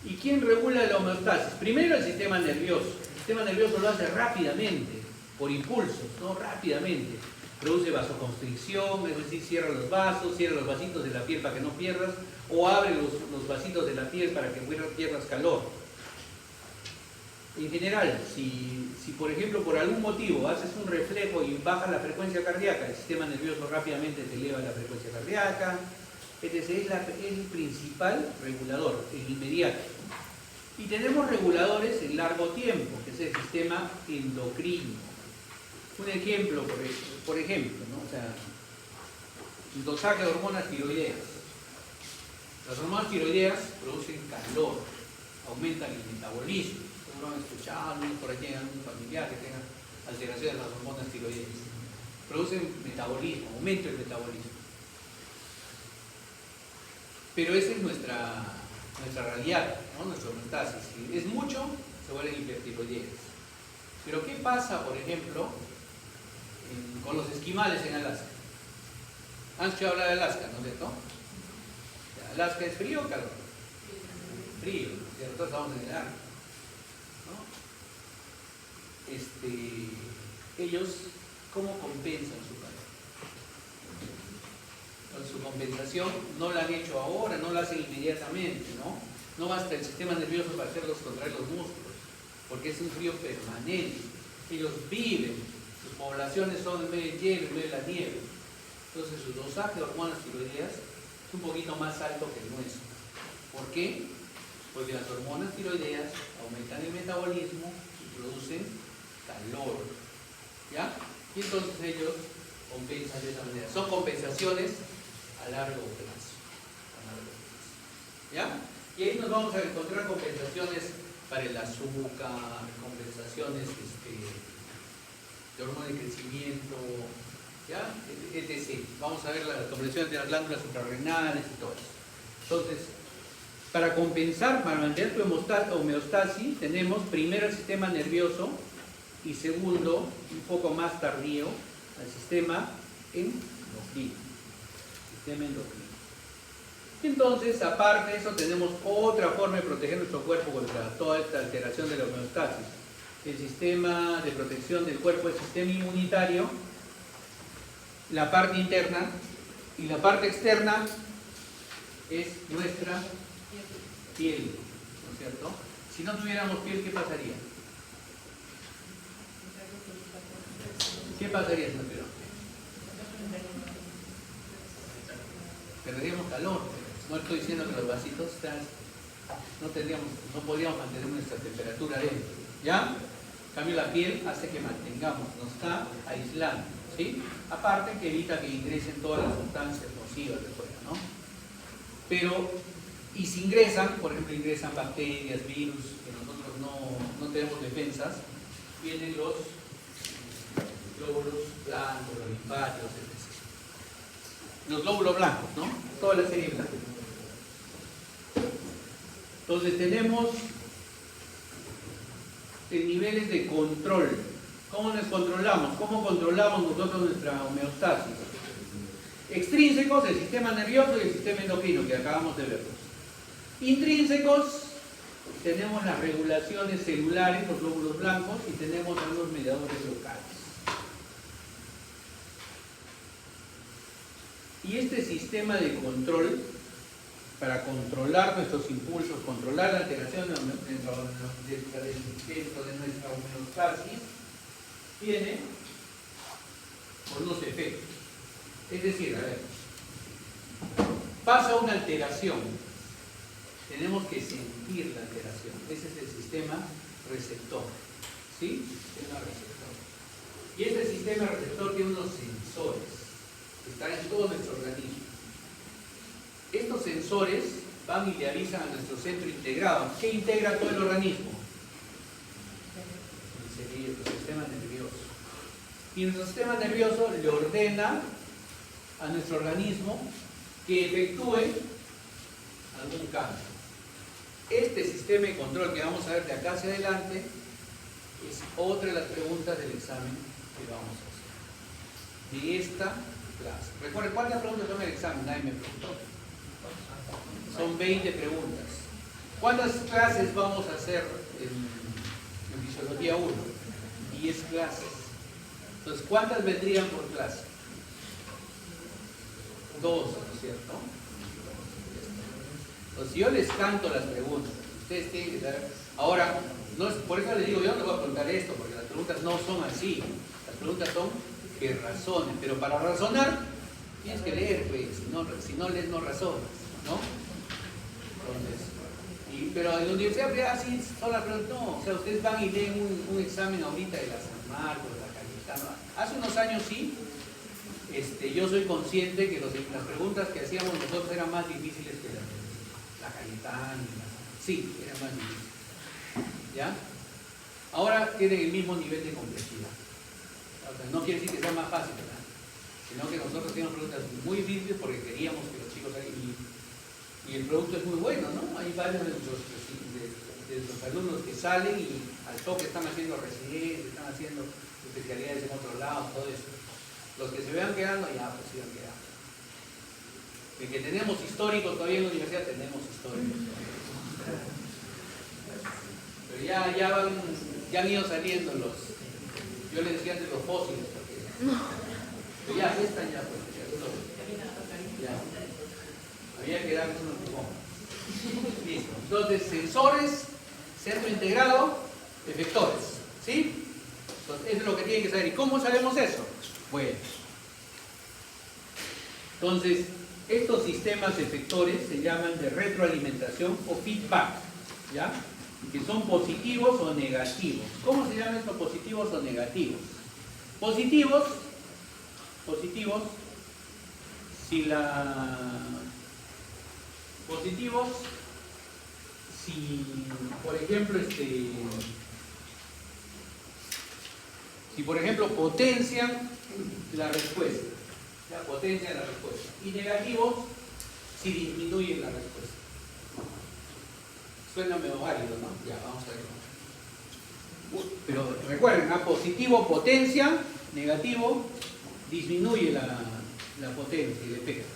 [SPEAKER 1] ¿Y quién regula la homeostasis? Primero el sistema nervioso. El sistema nervioso lo hace rápidamente, por impulsos, ¿no? Rápidamente. Produce vasoconstricción, es decir, cierra los vasos, cierra los vasitos de la piel para que no pierdas, o abre los vasitos de la piel para que pierdas calor. En general, si por ejemplo por algún motivo haces un reflejo y baja la frecuencia cardíaca, el sistema nervioso rápidamente te eleva la frecuencia cardíaca, etc. Es el principal regulador, el inmediato. Y tenemos reguladores en largo tiempo, que es el sistema endocrino. Un ejemplo, por ejemplo, ¿no? O sea, el dosaje de hormonas tiroideas. Las hormonas tiroideas producen calor, aumentan el metabolismo. Seguro han escuchado, algunos por aquí, algún familiar que tenga alteraciones de las hormonas tiroideas. Producen metabolismo, aumento del metabolismo. Pero esa es nuestra realidad, ¿no? Nuestra homeostasis. Si es mucho, se vuelven hipertiroideas. Pero ¿qué pasa, por ejemplo, con los esquimales en Alaska? ¿Han escuchado hablar de Alaska, no es cierto? ¿Alaska es frío o calor? Frío, ¿cierto? Estamos en el Ártico, ¿no? Ellos, ¿cómo compensan su calor? Con su compensación no la han hecho ahora, no la hacen inmediatamente, ¿no? No basta el sistema nervioso para hacerlos contraer los músculos, porque es un frío permanente. Ellos viven, sus poblaciones son en medio del hielo, en medio de la nieve. Entonces su dosaje de hormonas tiroideas es un poquito más alto que el nuestro. ¿Por qué? Porque las hormonas tiroideas aumentan el metabolismo y producen calor. ¿Ya? Y entonces ellos compensan de esa manera. Son compensaciones a largo plazo. ¿Ya? Y ahí nos vamos a encontrar compensaciones para el azúcar, compensaciones de hormona de crecimiento, ¿ya? etc. Vamos a ver las compensaciones de las glándulas suprarrenales y todo eso. Entonces, para compensar, para mantener tu homeostasis, tenemos primero el sistema nervioso y segundo, un poco más tardío, el sistema endocrino. Sistema endocrino. Entonces, aparte de eso, tenemos otra forma de proteger nuestro cuerpo contra toda esta alteración de la homeostasis. El sistema de protección del cuerpo es el sistema inmunitario, la parte interna, y la parte externa es nuestra piel, ¿no es cierto? Si no tuviéramos piel, ¿qué pasaría? ¿Qué pasaría si no tuviéramos piel? perderíamos calor. No estoy diciendo que los vasitos no podríamos mantener nuestra temperatura dentro, ¿ya? En cambio la piel hace que mantengamos, nos está aislando, ¿sí? Aparte que evita que ingresen todas las sustancias nocivas de fuera, ¿no? Pero, y si ingresan, por ejemplo, ingresan bacterias, virus, que nosotros no tenemos defensas, vienen los glóbulos blancos, los linfáticos, etc. Los glóbulos blancos, ¿no? Toda la serie blanca. Entonces tenemos niveles de control. ¿Cómo nos controlamos? ¿Cómo controlamos nosotros nuestra homeostasis? Extrínsecos, el sistema nervioso y el sistema endocrino, que acabamos de ver. Intrínsecos, tenemos las regulaciones celulares, los glóbulos blancos, y tenemos algunos mediadores locales. Y este sistema de control, para controlar nuestros impulsos, controlar la alteración dentro de nuestra homeostasis, tiene unos efectos. Es decir, a ver, pasa una alteración, tenemos que sentir la alteración. Ese es el sistema receptor, ¿sí? Sistema receptor. Y este sistema receptor tiene unos sensores que están en todo nuestro organismo. Estos sensores van y le avisan a nuestro centro integrado. ¿Qué integra todo el organismo? El cerebro, el sistema nervioso. Y nuestro sistema nervioso le ordena a nuestro organismo que efectúe algún cambio. Este sistema de control que vamos a ver de acá hacia adelante es otra de las preguntas del examen que vamos a hacer de esta clase. Recuerden, ¿cuántas preguntas son el examen? Nadie me preguntó. Son 20 preguntas. ¿Cuántas clases vamos a hacer en Fisiología 1? 10 clases. Entonces, ¿cuántas vendrían por clase? 2, ¿no es cierto? Entonces, yo les canto las preguntas. Ustedes tienen que saber. Ahora, no es, por eso les digo, yo no les voy a preguntar esto, porque las preguntas no son así. Las preguntas son que razonen. Pero para razonar, tienes que leer, pues. Si no lees, no razonas, ¿no? Entonces, pero en la universidad así son las preguntas. No, o sea, ustedes van y leen un examen ahorita de la San Marcos, de la Cayetano. Hace unos años sí. Yo soy consciente que las preguntas que hacíamos nosotros eran más difíciles que la Cayetano. Sí, eran más difíciles. ¿Ya? Ahora tienen el mismo nivel de complejidad. O sea, no quiere decir que sea más fácil, ¿verdad? Sino que nosotros teníamos preguntas muy difíciles porque queríamos que los chicos y el producto es muy bueno, ¿no? Hay varios de los alumnos que salen y al toque están haciendo residencias, están haciendo especialidades en otro lado, todo eso. Los que se vean quedando, ya pues sigan quedando. De que tenemos históricos todavía en la universidad, tenemos históricos todavía. Pero ya han ido saliendo yo les decía antes los fósiles, porque pero ya están ya, pues, ya. Había que darles un empujón. Listo. Entonces, sensores, centro integrado, efectores, ¿sí? Entonces, eso es lo que tienen que saber. ¿Y cómo sabemos eso? Bueno, entonces, estos sistemas efectores se llaman de retroalimentación o feedback, ¿ya? Que son positivos o negativos. ¿Cómo se llaman estos positivos o negativos? Positivos, si por ejemplo, potencian la respuesta, ya potencian la respuesta. Y negativos, si disminuyen la respuesta. Suena medio válido, ¿no? Ya, vamos a ver. Pero recuerden, positivo potencia, negativo disminuye la potencia y el efecto.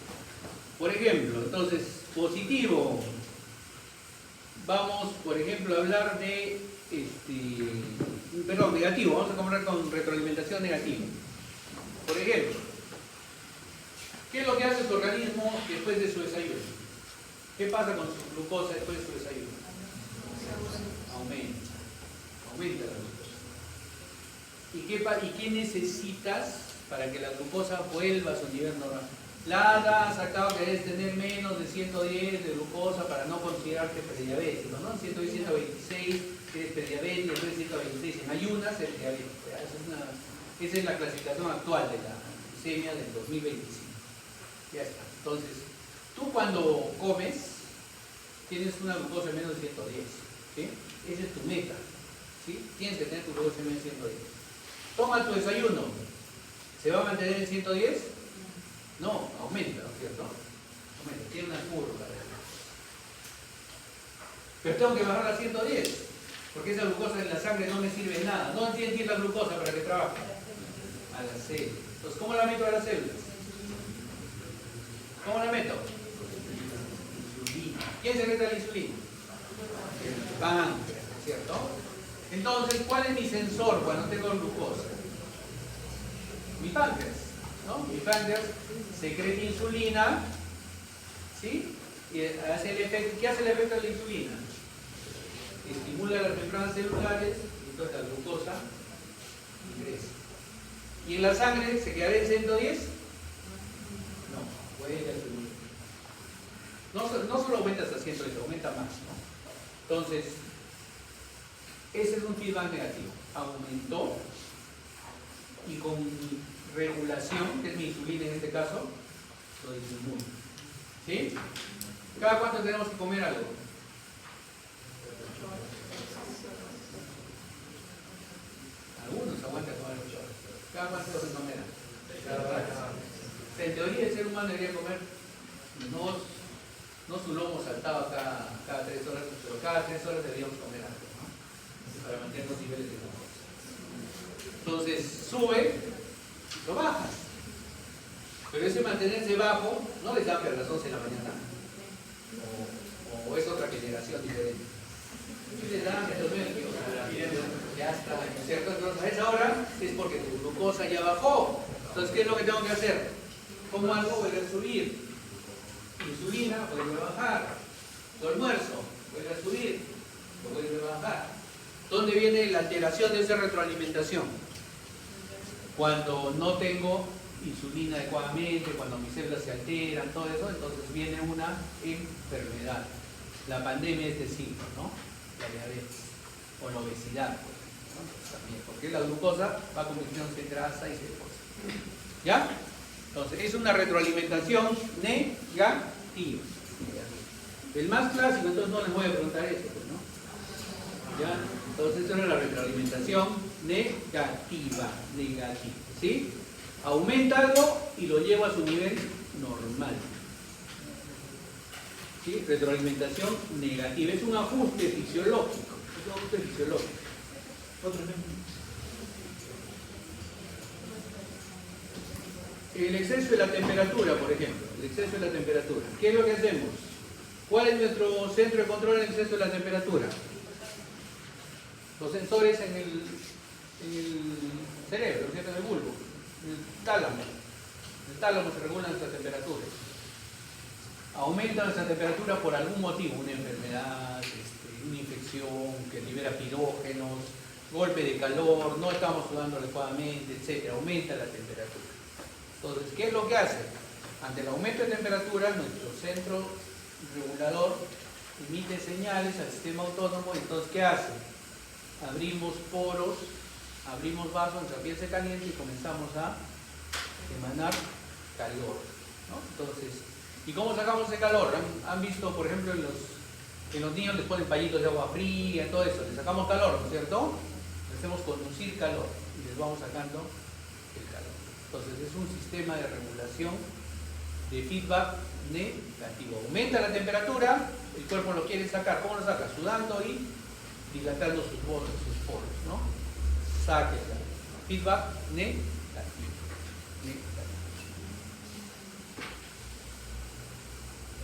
[SPEAKER 1] Por ejemplo, entonces, positivo, vamos, por ejemplo, a hablar de, negativo, vamos a comparar con retroalimentación negativa. Por ejemplo, ¿qué es lo que hace su organismo después de su desayuno? ¿Qué pasa con su glucosa después de su desayuno? Aumenta la glucosa. ¿Y qué necesitas para que la glucosa vuelva a su nivel normal? La ADA ha sacado que debes tener menos de 110 de glucosa para no considerarte prediabético, ¿no? 110, 126 eres prediabético, después 126 en ayunas eres diabético. Esa es la clasificación actual de la glicemia del 2025. Ya está. Entonces, tú cuando comes tienes una glucosa de menos de 110, ¿sí? Esa es tu meta, ¿sí? Tienes que tener tu glucosa de menos de 110. Toma tu desayuno, ¿se va a mantener en 110? No, aumenta, ¿no es cierto? Aumenta, tiene una curva. Pero tengo que bajar a 110, porque esa glucosa en la sangre no me sirve de nada. ¿Dónde tiene que ir la glucosa para que trabaje? A la célula. Entonces, ¿cómo la meto a las células? ¿Cómo la meto? Insulina. ¿Quién secreta la insulina? El páncreas, ¿no es cierto? Entonces, ¿cuál es mi sensor cuando tengo glucosa? Mi páncreas, ¿no? Mi páncreas secreta insulina, ¿sí? Y hace el efecto, ¿qué hace el efecto de la insulina? Estimula las membranas celulares, entonces la glucosa ingresa. ¿Y en la sangre se quedará en 110? No, puede subir. No solo aumenta hasta 110, aumenta más, ¿no? Entonces, ese es un feedback negativo. Aumentó y con mi regulación, que es mi insulina en este caso, lo disminuye. ¿Sí? ¿Cada cuánto tenemos que comer algo? Algunos aguantan comer 8 horas. ¿Cada cuánto se comer? Cada hora. En teoría el ser humano debería comer no su lomo saltado cada 3 horas, pero cada 3 horas deberíamos comer algo, ¿no? Para mantener los niveles de glucosa. Entonces sube, lo bajas. Pero ese mantenerse bajo no les da que a las 11 de la mañana. O es otra generación diferente. Si les da ya está, ¿no es cierto? Entonces a esa hora es porque tu glucosa ya bajó. Entonces, ¿qué es lo que tengo que hacer? Como algo vuelve a subir. Insulina vuelve a bajar. Lo almuerzo vuelve a subir. Lo vuelve a bajar. ¿Dónde viene la alteración de esa retroalimentación? Cuando no tengo insulina adecuadamente, cuando mis células se alteran, todo eso, entonces viene una enfermedad. La pandemia es de signo, ¿no? La diabetes o la obesidad, ¿no? También, porque la glucosa va convirtiéndose en grasa y se deposita. ¿Ya? Entonces, es una retroalimentación negativa. El más clásico, entonces no les voy a preguntar eso, pues, ¿no? ¿Ya? Entonces, esto es la retroalimentación negativa, ¿sí? Aumenta algo y lo llevo a su nivel normal. ¿Sí? Retroalimentación negativa. Es un ajuste fisiológico. Es un ajuste fisiológico. Otro ejemplo. El exceso de la temperatura, por ejemplo. El exceso de la temperatura. ¿Qué es lo que hacemos? ¿Cuál es nuestro centro de control del exceso de la temperatura? Los sensores en el cerebro, ¿cierto? En el bulbo. El tálamo. El tálamo se regula nuestra temperatura. Aumenta nuestra temperatura por algún motivo, una enfermedad, una infección que libera pirógenos, golpe de calor, no estamos sudando adecuadamente, etc. Aumenta la temperatura. Entonces, ¿qué es lo que hace? Ante el aumento de temperatura, nuestro centro regulador emite señales al sistema autónomo. Entonces, ¿qué hace? Abrimos poros, abrimos vasos, nuestra piel se calienta y comenzamos a emanar calor, ¿no? Entonces, ¿y cómo sacamos ese calor? ¿Han visto, por ejemplo, en los niños les ponen pañitos de agua fría, todo eso? Les sacamos calor, ¿no es cierto? Les hacemos conducir calor y les vamos sacando el calor. Entonces, es un sistema de regulación de feedback negativo. Aumenta la temperatura, el cuerpo lo quiere sacar. ¿Cómo lo saca? Sudando y dilatando sus poros, ¿no? Saque feedback negativo.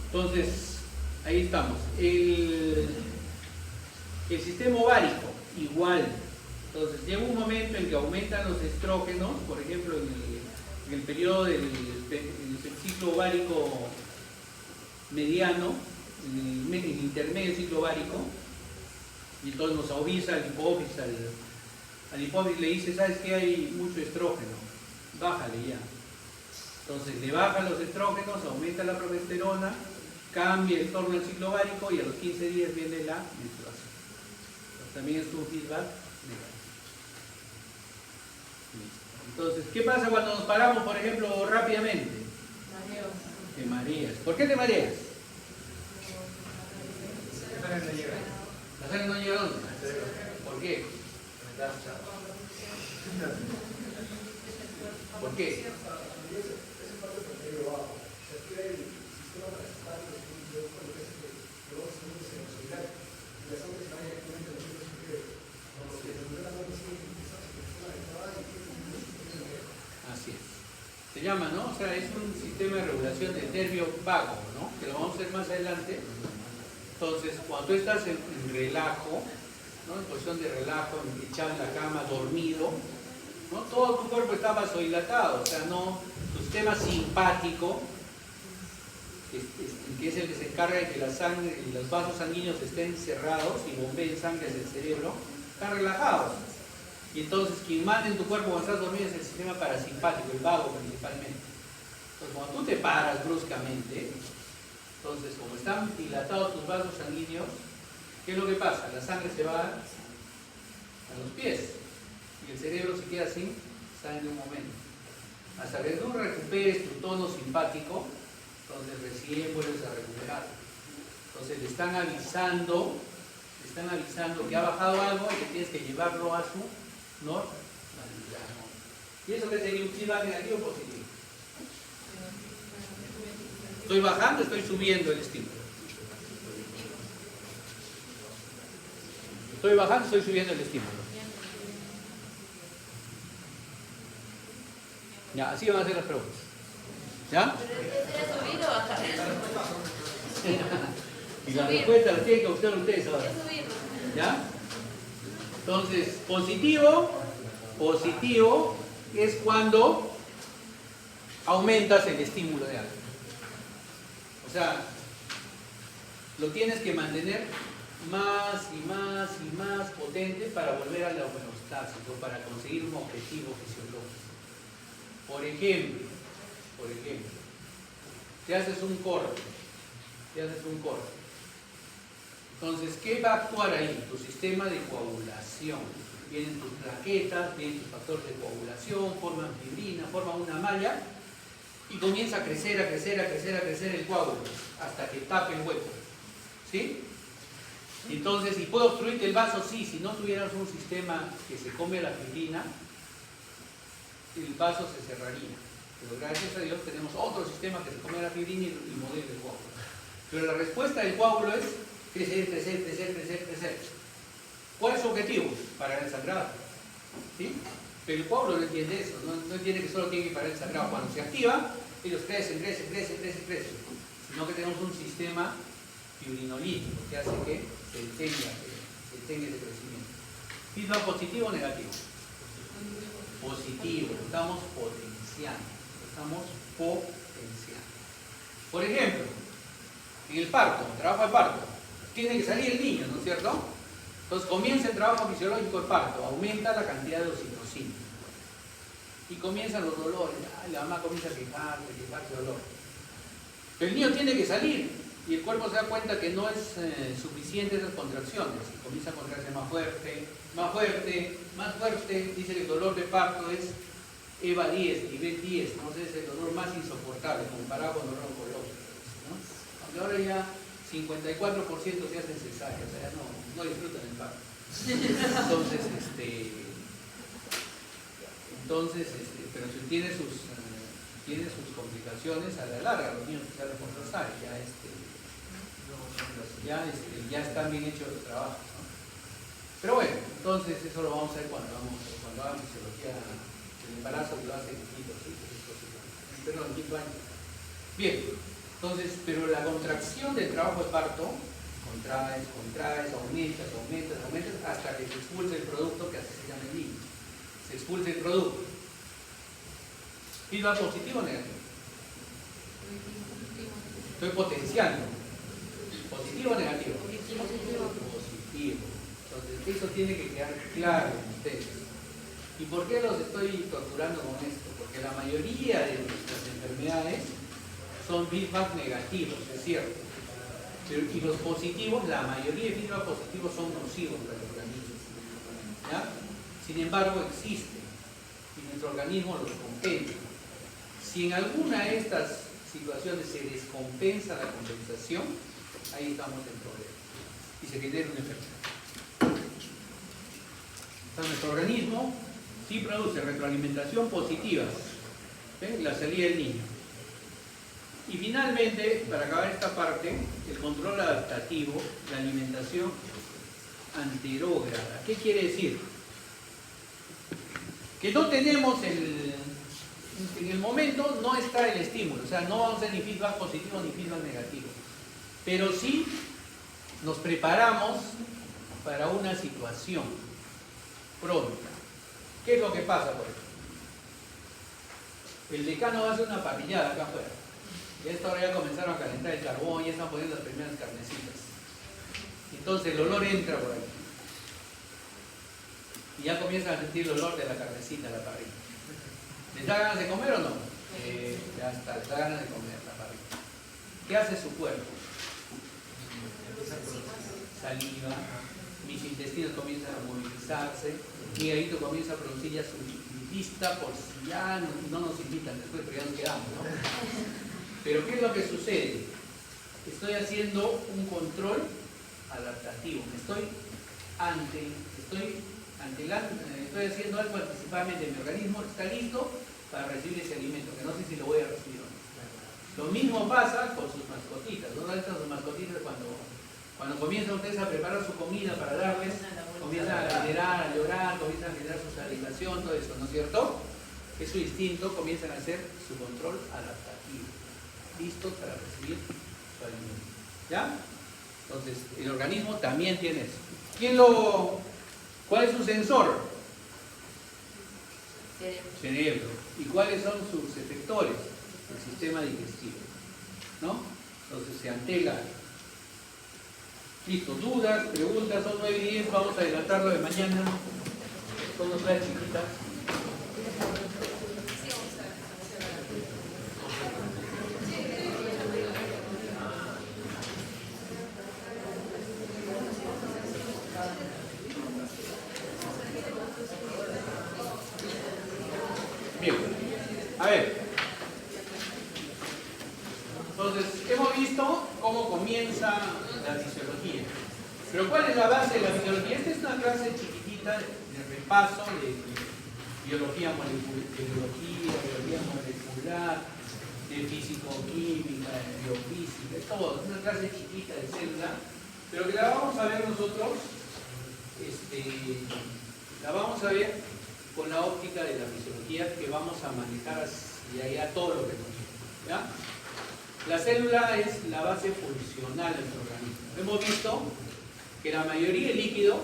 [SPEAKER 1] Entonces, ahí estamos. El sistema ovárico, igual. Entonces, llega un momento en que aumentan los estrógenos, por ejemplo, en el periodo del ciclo ovárico mediano, en el intermedio del ciclo ovárico, y entonces nos avisa al hipófisis, al hipófisis le dice, ¿sabes qué? Hay mucho estrógeno, bájale ya. Entonces le bajan los estrógenos, aumenta la progesterona, cambia el torno del ciclo ovárico y a los 15 días viene la menstruación. Entonces, también es un feedback negativo. Entonces, ¿qué pasa cuando nos paramos, por ejemplo, rápidamente?
[SPEAKER 2] Mareo.
[SPEAKER 1] Te mareas. ¿Por qué te mareas?
[SPEAKER 3] La sangre no llega.
[SPEAKER 1] ¿La sangre no llega a dónde? ¿Por qué? ¿Por qué? Así es. Se llama, ¿no? O sea, es un sistema de regulación del nervio vago, ¿no? Que lo vamos a ver más adelante. Entonces, cuando tú estás en relajo, ¿no? En posición de relajo, echado en la cama, dormido, ¿no? Todo tu cuerpo está vasodilatado, o sea, no, tu sistema simpático, que es el que se encarga de que la sangre y los vasos sanguíneos estén cerrados y bombeen sangre hacia el cerebro, están relajados. Y entonces quien manda en tu cuerpo cuando estás dormido es el sistema parasimpático, el vago principalmente. Entonces cuando tú te paras bruscamente, entonces como están dilatados tus vasos sanguíneos, ¿qué es lo que pasa? La sangre se va a los pies y el cerebro se queda sin sangre en un momento. Hasta que tú recuperes tu tono simpático, entonces recién vuelves a recuperar. Entonces le están avisando que ha bajado algo y que tienes que llevarlo a su normalidad. ¿Y eso qué sería un feedback negativo o positivo? Estoy bajando, estoy subiendo el estímulo. Estoy bajando, estoy subiendo el estímulo. Ya, así van a ser las preguntas. ¿Ya?
[SPEAKER 2] ¿Sería subir o bajar?
[SPEAKER 1] Y la respuesta la tienen que buscar ustedes ahora.
[SPEAKER 2] Es subir.
[SPEAKER 1] ¿Ya? Entonces, positivo es cuando aumentas el estímulo de algo. O sea, lo tienes que mantener más y más y más potente para volver a la homeostasis o para conseguir un objetivo fisiológico. Por ejemplo, te haces un corte. Entonces, ¿qué va a actuar ahí? Tu sistema de coagulación. Vienen tus plaquetas, vienen tus factores de coagulación, forman fibrina, forman una malla y comienza a crecer el coágulo hasta que tape el hueco. ¿Sí? Entonces, ¿y puede obstruirte el vaso? Sí, si no tuvieras un sistema que se come la fibrina, el vaso se cerraría. Pero gracias a Dios tenemos otro sistema que se come la fibrina y modela el coágulo. Pero la respuesta del coágulo es crecer. ¿Cuál es su objetivo? Parar el sangrado. ¿Sí? Pero el coágulo no entiende eso, no entiende que solo tiene que parar el sangrado. Cuando se activa, ellos crecen. Sino que tenemos un sistema fibrinolítico que hace que se detenga ese crecimiento. ¿Feedback positivo o negativo? Positivo, estamos potenciando. Por ejemplo, en el parto, trabajo de parto, tiene que salir el niño, ¿no es cierto? Entonces comienza el trabajo fisiológico de parto, aumenta la cantidad de oxitocina y comienzan los dolores. La mamá comienza a quejarse de dolor. Pero el niño tiene que salir y el cuerpo se da cuenta que no es suficiente esas contracciones y comienza a contraerse más fuerte. Dice que el dolor de parto es EVA 10, nivel 10, entonces es el dolor más insoportable comparado con el dolor oncológico, ¿no? Aunque ahora ya 54% se hacen cesáreas, o sea, no disfrutan el parto. Pero si tiene sus complicaciones a la larga, los niños que salen por cesárea, ya están bien hechos los trabajos, ¿no? Pero bueno, entonces eso lo vamos a ver cuando hagamos fisiología del embarazo, que lo hace quinto, ¿sí? Perdón, quinto año. Bien, entonces, pero la contracción del trabajo de parto, contraes, aumentas, hasta que se expulse el producto, que así se llama el niño. Se expulsa el producto. ¿Feedback positivo o negativo? Estoy potenciando. ¿Positivo o negativo? Positivo. Entonces, eso tiene que quedar claro en ustedes. ¿Y por qué los estoy torturando con esto? Porque la mayoría de nuestras enfermedades son feedback negativos, es cierto. Y los positivos, la mayoría de feedback positivos son nocivos para el organismo. ¿Ya? Sin embargo, existen y nuestro organismo los compensa. Si en alguna de estas situaciones se descompensa la compensación, ahí estamos en problemas y se genera una enfermedad. Entonces, nuestro organismo sí produce retroalimentación positiva, ¿sí? La salida del niño. Y finalmente, para acabar esta parte, el control adaptativo, la alimentación anterógrada. ¿Qué quiere decir? Que no tenemos en el momento no está el estímulo, o sea, no vamos a hacer ni feedback positivo ni feedback negativo, pero sí nos preparamos para una situación pronta. ¿Qué es lo que pasa, por ejemplo? El decano va a hacer una parrillada acá afuera. Y a esta hora ya comenzaron a calentar el carbón, ya están poniendo las primeras carnecitas. Entonces el olor entra por aquí. Y ya comienzan a sentir el olor de la carnecita, la parrilla. ¿Les da ganas de comer o no? Ya está, les da ganas de comer la parrilla. ¿Qué hace su cuerpo? Saliva, mis intestinos comienzan a movilizarse, mi hígado comienza a producir ya su lista por si ya no nos invitan después, pero ya nos quedamos, ¿no? Pero ¿qué es lo que sucede? Estoy haciendo un control adaptativo, estoy haciendo algo anticipadamente, mi organismo está listo para recibir ese alimento, que no sé si lo voy a recibir o no. Lo mismo pasa con sus mascotitas, ¿no? Sus mascotitas cuando comienzan ustedes a preparar su comida para darles, comienzan a generar, a llorar, comienzan a generar su salivación, todo eso, ¿no es cierto? Es su instinto, comienzan a hacer su control adaptativo, listos para recibir su alimento. ¿Ya? Entonces, el organismo también tiene eso. ¿Cuál es su sensor? Cerebro. ¿Y cuáles son sus efectores? El sistema digestivo. ¿No? Entonces se antela. Listo, dudas, preguntas, son 9 y 10, vamos a adelantarlo de mañana. Son dos clases chiquitas. Bien, a ver. Entonces, hemos visto cómo comienza la fisiología. Pero ¿cuál es la base de la fisiología? Esta es una clase chiquitita de repaso de biología molecular, de físico-química, de biofísica, es todo, es una clase chiquita de célula, pero que la vamos a ver nosotros, la vamos a ver con la óptica de la fisiología que vamos a manejar hacia allá todo lo que nos dice, ¿ya? La célula es la base funcional de nuestro organismo. Hemos visto que la mayoría del líquido,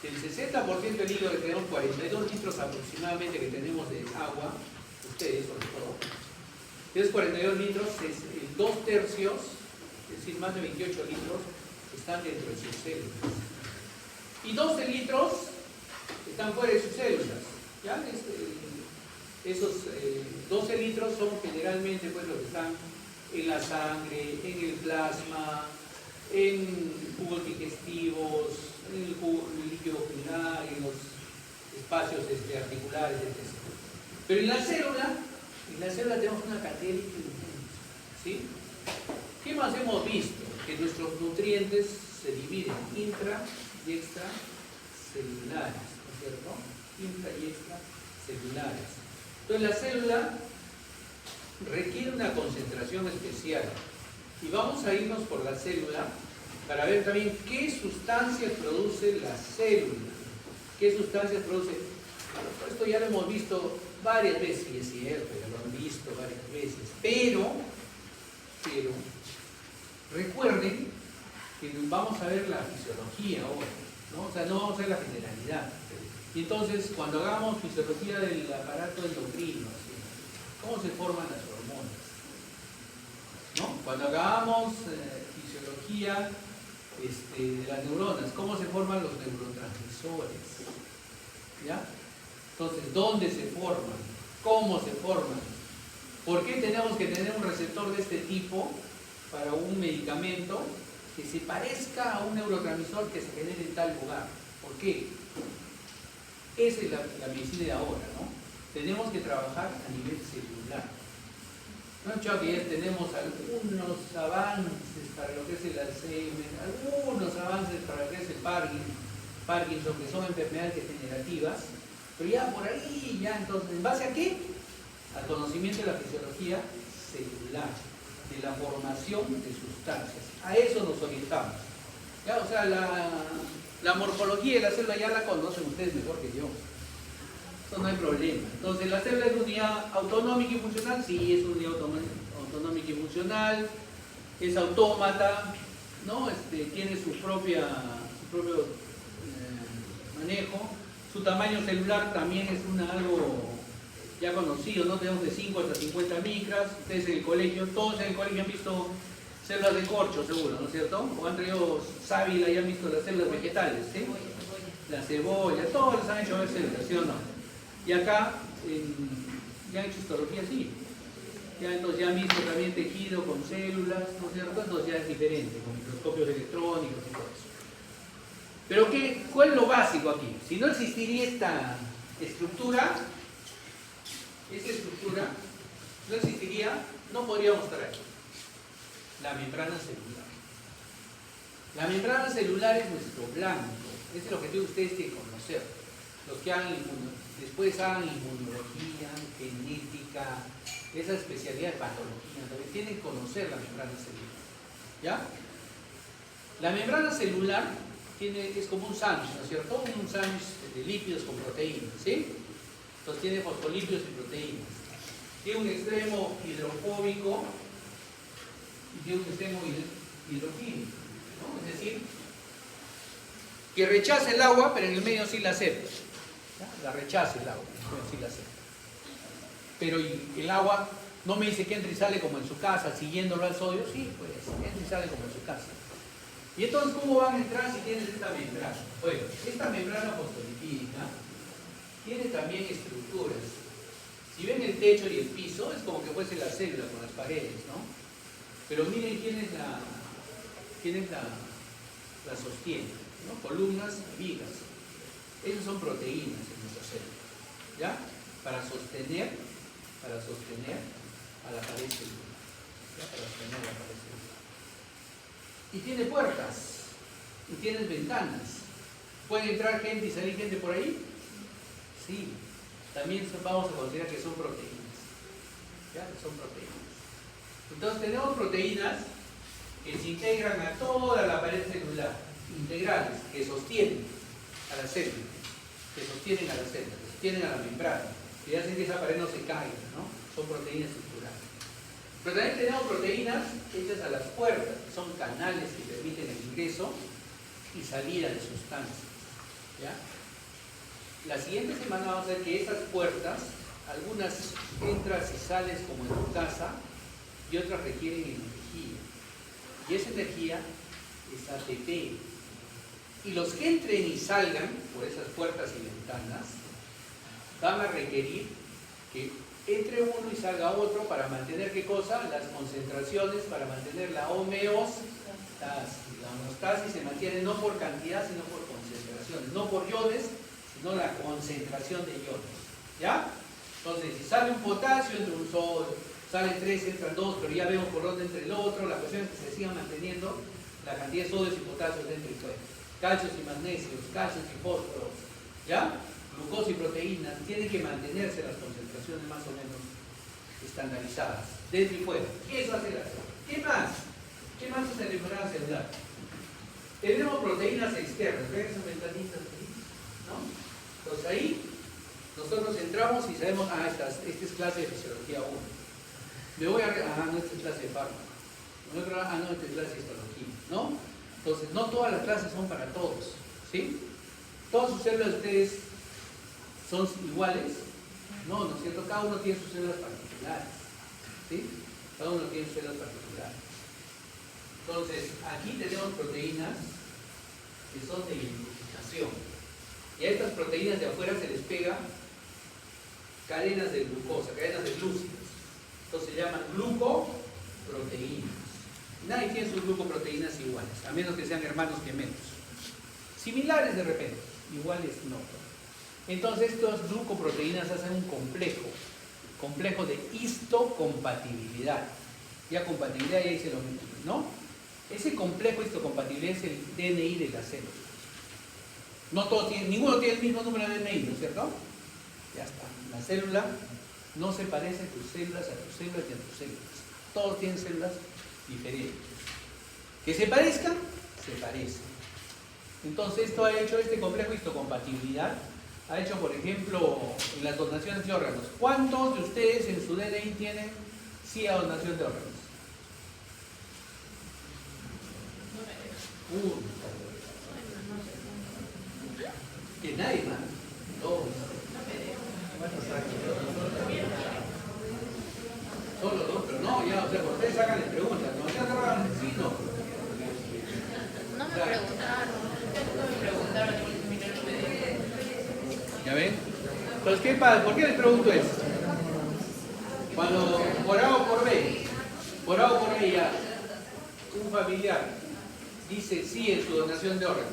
[SPEAKER 1] del 60% del líquido que tenemos, 42 litros aproximadamente que tenemos de agua, ustedes sobre todo, de esos 42 litros, 2 tercios, es decir, más de 28 litros, están dentro de sus células. Y 12 litros están fuera de sus células. ¿Ya? Esos 12 litros son generalmente pues, los que están en la sangre, en el plasma, en jugos digestivos, en el líquido ocular, en los espacios articulares, etc. Pero en la célula tenemos una cantidad de líquido inmensa, ¿sí? ¿Qué más hemos visto? Que nuestros nutrientes se dividen intra y extracelulares, ¿no es cierto? Intra y extracelulares. Entonces la célula requiere una concentración especial y vamos a irnos por la célula para ver también qué sustancias produce la célula, qué sustancias produce. Bueno, esto ya lo hemos visto varias veces, y es cierto, ya lo han visto varias veces, pero recuerden que vamos a ver la fisiología ahora, ¿no? O sea, no vamos a ver la generalidad. Y entonces, cuando hagamos fisiología del aparato endocrino, ¿sí? ¿Cómo se forman las hormonas? ¿No? Cuando hagamos fisiología de las neuronas, ¿cómo se forman los neurotransmisores? ¿Ya? Entonces, ¿dónde se forman? ¿Cómo se forman? ¿Por qué tenemos que tener un receptor de este tipo para un medicamento que se parezca a un neurotransmisor que se genere en tal lugar? ¿Por qué? Esa es la medicina de ahora, ¿no? Tenemos que trabajar a nivel celular. ¿No? Ya que ya tenemos algunos avances para lo que es el Alzheimer, algunos avances para lo que es el Parkinson, que son enfermedades degenerativas, pero ya por ahí, ya entonces, ¿en base a qué? Al conocimiento de la fisiología celular, de la formación de sustancias. A eso nos orientamos. ¿Ya? O sea, la morfología de la célula ya la conocen ustedes mejor que yo. Eso no hay problema. Entonces, ¿la célula es una unidad autonómica y funcional? Sí, es una unidad autonómica y funcional. Es autómata, ¿no? Tiene su propio manejo. Su tamaño celular también es algo ya conocido, ¿no? Tenemos de 5 hasta 50 micras. Ustedes en el colegio, todos en el colegio han visto células de corcho, seguro, ¿no es cierto? O han traído sábila y han visto las células vegetales, ¿sí? La cebolla, todos les han hecho ver células, ¿sí o no? Y acá ya han hecho histología, sí. Entonces ya han visto también tejido con células, ¿no es cierto? Entonces ya es diferente, con microscopios electrónicos y todo eso. Pero ¿cuál es lo básico aquí? Si no existiría esta estructura, no existiría, no podríamos estar aquí. La membrana celular. La membrana celular es nuestro blanco. Ese es lo que ustedes tienen que conocer. Los que después hagan inmunología, genética, esa especialidad de patología, también tienen que conocer la membrana celular. ¿Ya? La membrana celular es como un sándwich, ¿no es cierto? Un sándwich de lípidos con proteínas, ¿sí? Entonces tiene fosfolípidos y proteínas. Tiene un extremo hidrofóbico y tiene un extremo hidrofílico, ¿no? Es decir, que rechaza el agua, pero en el medio sí la acepta. ¿Ya? La rechaza el agua, pero sí la acepta. Pero el agua no me dice que entra y sale como en su casa, siguiéndolo al sodio. Sí, pues entra y sale como en su casa. Y entonces, ¿cómo van a entrar si tienes esta membrana? Bueno, esta membrana fosfolipídica tiene también estructuras. Si ven el techo y el piso, es como que fuese la célula con las paredes, ¿no? Pero miren quién la sostiene, ¿no? Columnas y vigas. Esas son proteínas en nuestra célula, ¿ya? Para sostener a la pared celular, ¿ya? Para sostener a la pared celular. Y tiene puertas, y tiene ventanas. ¿Puede entrar gente y salir gente por ahí? Sí. También vamos a considerar que son proteínas. ¿Ya? Son proteínas. Entonces tenemos proteínas que se integran a toda la pared celular, integrales, que sostienen a la célula, que sostienen a la membrana, que hacen que esa pared no se caiga, ¿no? Son proteínas estructurales. Pero también tenemos proteínas hechas a las puertas, que son canales que permiten el ingreso y salida de sustancias. ¿Ya? La siguiente semana vamos a ver que esas puertas, algunas entras y sales como en tu casa y otras requieren energía. Y esa energía es ATP. Y los que entren y salgan por esas puertas y ventanas van a requerir que entre uno y salga otro para mantener, ¿qué cosa? Las concentraciones, para mantener la homeostasis. La homeostasis se mantiene no por cantidad, sino por concentraciones. No por iones, sino la concentración de iones. ¿Ya? Entonces, si sale un potasio, entra un sodio, salen 3, entran 2, pero ya vemos por dónde entra el otro. La cuestión es que se siga manteniendo la cantidad de sodios y potasios dentro y fuera. Calcios y magnesios, calcios y fósforos, ¿ya? Glucosa y proteínas, tienen que mantenerse las concentraciones más o menos estandarizadas, dentro y fuera. Eso hace la célula. ¿Qué más? ¿Qué más es la membrana celular? Tenemos proteínas externas, ¿ven esas ventanitas ahí? ¿No? Entonces ahí nosotros entramos y sabemos, esta es clase de fisiología 1. Me voy no, esta es clase de fármaco. No, esta es clase de histología, ¿no? Entonces, no todas las clases son para todos, ¿sí? Todas sus células de ustedes son iguales, no es cierto, cada uno tiene sus células particulares, ¿sí? Cada uno tiene sus células particulares. Entonces, aquí tenemos proteínas que son de identificación. Y a estas proteínas de afuera se les pega cadenas de glucosa, cadenas de glúcidos. Entonces se llaman glucoproteínas. Nadie tiene sus glucoproteínas iguales, a menos que sean hermanos gemelos. Similares de repente, iguales no. Entonces estas glucoproteínas hacen un complejo de histocompatibilidad. Ya compatibilidad ya dice lo mismo, ¿no? Ese complejo histocompatibilidad es el DNI de la célula. No todos tienen, ninguno tiene el mismo número de DNI, ¿no es cierto? Ya está. La célula no se parece a tus células y a tus células. Todos tienen células diferentes. Que se parezcan, se parecen. Entonces esto ha hecho este complejo histocompatibilidad. Ha hecho, por ejemplo, en las donaciones de órganos. ¿Cuántos de ustedes en su DNI tienen sí a donación de órganos? Que nadie más. Todos. Solo dos, pero no, ya, o sea, ustedes sacan las preguntas. No, ya cerraron el sí, no.
[SPEAKER 2] No me preguntaron. No me preguntaron.
[SPEAKER 1] ¿Ya ven? Entonces, ¿qué pasa? ¿Por qué les pregunto eso? Cuando por A o por B ya un familiar dice sí en su donación de órganos,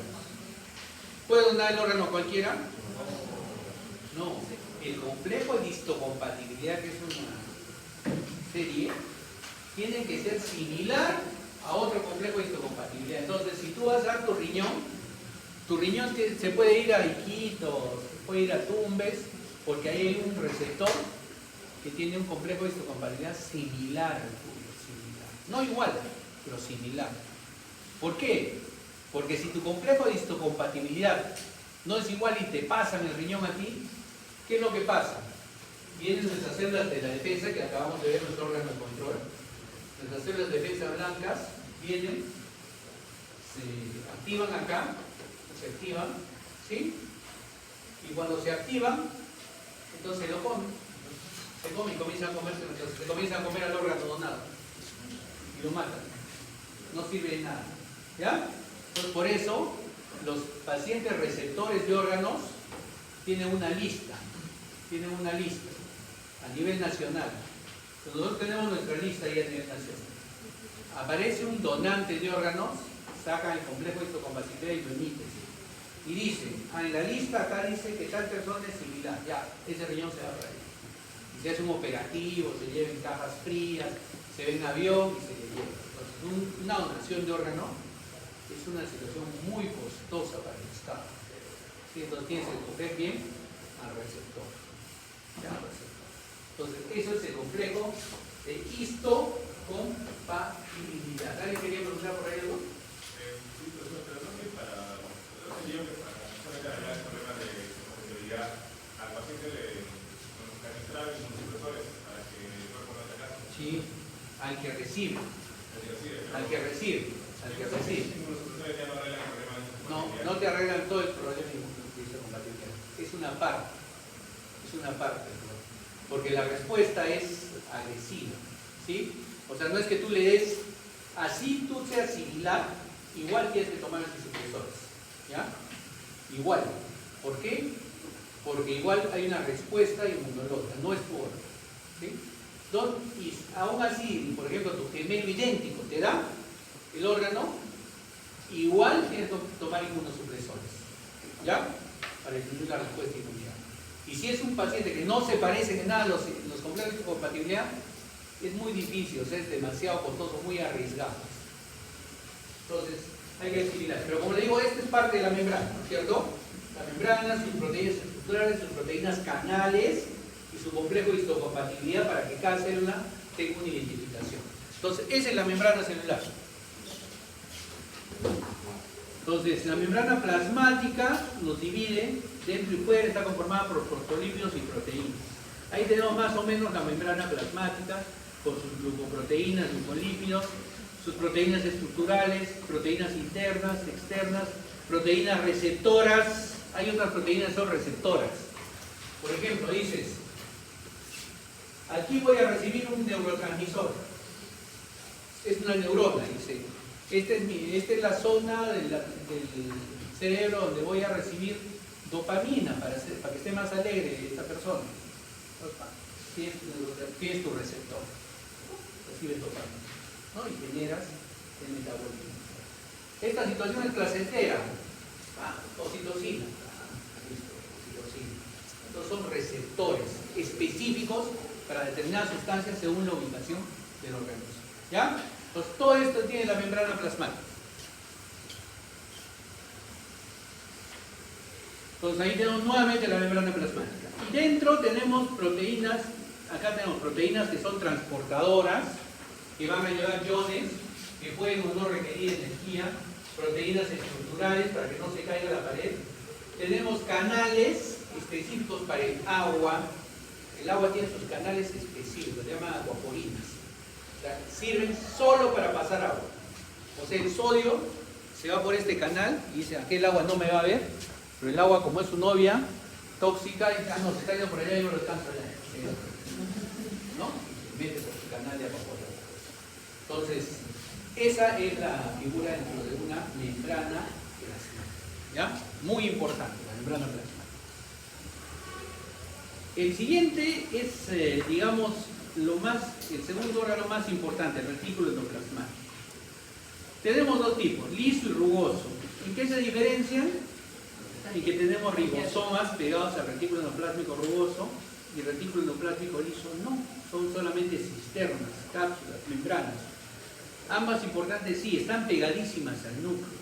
[SPEAKER 1] ¿puede donar el órgano a cualquiera? No. El complejo de histocompatibilidad, que es una serie, tiene que ser similar a otro complejo de histocompatibilidad. Entonces, si tú vas a dar tu riñón se puede ir a Iquitos, se puede ir a Tumbes, porque ahí hay un receptor que tiene un complejo de histocompatibilidad similar al tuyo, similar. No igual, pero similar. ¿Por qué? Porque si tu complejo de histocompatibilidad no es igual y te pasan el riñón a ti, ¿qué es lo que pasa? Vienen nuestras células de la defensa, que acabamos de ver, nuestro órgano de control. Nuestras células de defensa blancas vienen, se activan acá, se activan, ¿sí? Y cuando se activan, entonces lo comen. Se comen y comienzan a comer al órgano donado. Y lo matan. No sirve de nada. ¿Ya? Entonces, por eso, los pacientes receptores de órganos tienen una lista. A nivel nacional. Entonces, nosotros tenemos nuestra lista ahí a nivel nacional. Aparece un donante de órganos, sacan el complejo de histocompatibilidad y lo emiten. Y dice, en la lista acá dice que tal persona es similar. Ya, ese riñón se va para ahí. Y se hace un operativo, se lleva en cajas frías, se ve en avión y se le lleva. Entonces, una donación de órgano es una situación muy costosa para el Estado. ¿Sí? Entonces tienes que escoger bien al receptor. ¿Ya? Entonces, eso es el complejo de histocompatibilidad. ¿Alguien quería preguntar por ahí algo?
[SPEAKER 3] Sí, pero no sé, para el problema de compatibilidad, al paciente le administrar unos supresores para que el cuerpo no ataque.
[SPEAKER 1] Sí, al que recibe. No te arreglan todo el problema de histocompatibilidad. Es una parte, porque la respuesta es agresiva, ¿sí? O sea, no es que tú le des, así tú seas similar, igual tienes que tomar esos supresores, ¿ya? Igual. ¿Por qué? Porque igual hay una respuesta inmunológica, no es tu órgano, ¿sí? Y aún así, por ejemplo, tu gemelo idéntico te da el órgano, igual tienes que tomar inmunosupresores, ¿ya? Para disminuir la respuesta inmunitaria. Y si es un paciente que no se parece en nada a los complejos de compatibilidad, es muy difícil, o sea, es demasiado costoso, muy arriesgado. Entonces, hay que discriminar. Pero como le digo, esta es parte de la membrana, ¿cierto? La membrana, sus proteínas estructurales, sus proteínas canales y su complejo de histocompatibilidad para que cada célula tenga una identificación. Entonces, esa es la membrana celular. Entonces, la membrana plasmática nos divide dentro y fuera, está conformada por fosfolípidos y proteínas. Ahí tenemos más o menos la membrana plasmática con sus glucoproteínas, glucolípidos, sus proteínas estructurales, proteínas internas, externas, proteínas receptoras. Hay otras proteínas que son receptoras. Por ejemplo, dices, aquí voy a recibir un neurotransmisor. Es una neurona, dice. Esta es la zona del cerebro donde voy a recibir dopamina para que esté más alegre esta persona. Tienes tu receptor, recibes dopamina, ¿no? Y generas el metabolismo. Esta situación es placentera. Oxitocina. Listo, oxitocina. Estos son receptores específicos para determinadas sustancias según la ubicación del organismo. ¿Ya? Entonces todo esto tiene la membrana plasmática. Entonces ahí tenemos nuevamente la membrana plasmática. Y dentro tenemos proteínas, acá tenemos proteínas que son transportadoras, que van a llevar iones, que pueden o no requerir energía, proteínas estructurales para que no se caiga la pared. Tenemos canales específicos para el agua. El agua tiene sus canales específicos, se llaman acuaporinas. O sea, sirven solo para pasar agua. O sea, el sodio se va por este canal y dice, aquel agua no me va a ver, pero el agua, como es su novia tóxica, dice, no, se está yendo por allá y yo lo alcanzo allá. ¿No? Y se mete por su canal de acuaporina. Entonces, esa es la figura dentro de una membrana plasmática. ¿Ya? Muy importante, la membrana plasmática. El siguiente es, digamos, el segundo órgano más importante, el retículo endoplasmático. Tenemos dos tipos, liso y rugoso. ¿En qué se diferencian? En que tenemos ribosomas pegados al retículo endoplasmático rugoso y el retículo endoplasmático liso no, son solamente cisternas, cápsulas, membranas. Ambas importantes sí, están pegadísimas al núcleo,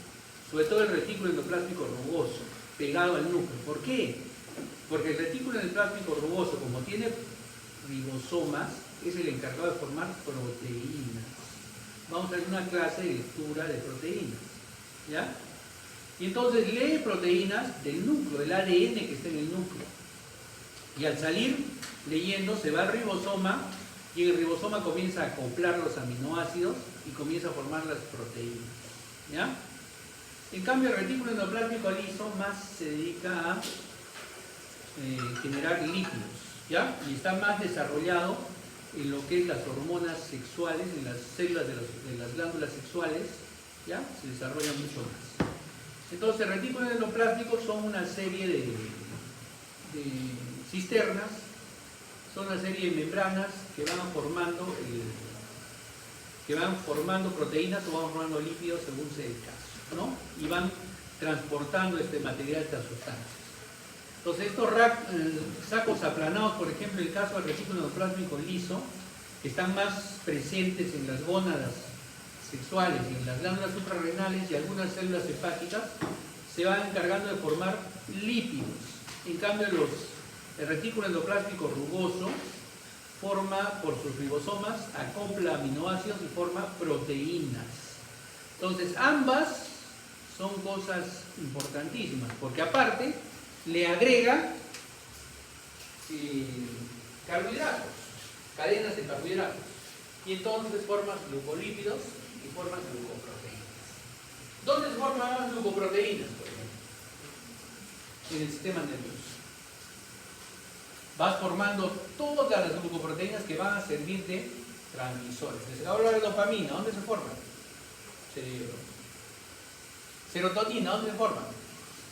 [SPEAKER 1] sobre todo el retículo endoplasmático rugoso, pegado al núcleo. ¿Por qué? Porque el retículo endoplasmático rugoso, como tiene ribosomas, es el encargado de formar proteínas. Vamos a ver una clase de lectura de proteínas, ¿ya? Y entonces lee proteínas del núcleo, del ADN que está en el núcleo. Y al salir leyendo se va al ribosoma y el ribosoma comienza a acoplar los aminoácidos y comienza a formar las proteínas, ¿ya? En cambio el retículo endoplasmático liso más se dedica a generar lípidos, ¿ya? Y está más desarrollado en lo que es las hormonas sexuales, en las células de las glándulas sexuales, ¿ya? Se desarrolla mucho más. Entonces el retículo endoplasmático son una serie de cisternas, son una serie de membranas que van formando proteínas o van formando lípidos según sea el caso, ¿no? Y van transportando este material, estas sustancias. Entonces estos sacos aplanados, por ejemplo, en el caso del retículo endoplasmático liso, que están más presentes en las gónadas sexuales y en las glándulas suprarrenales y algunas células hepáticas, se van encargando de formar lípidos. En cambio el retículo endoplasmático rugoso forma por sus ribosomas, acopla aminoácidos y forma proteínas. Entonces ambas son cosas importantísimas, porque aparte le agrega carbohidratos, cadenas de carbohidratos, y entonces forman glucolípidos y forman glucoproteínas. ¿Dónde se forman las glucoproteínas, por ejemplo? En el sistema nervioso. Vas formando todas las glucoproteínas que van a servir de transmisores. Les acabo de hablar de dopamina, ¿dónde se forman? Cerebro. Serotonina, ¿dónde se forman?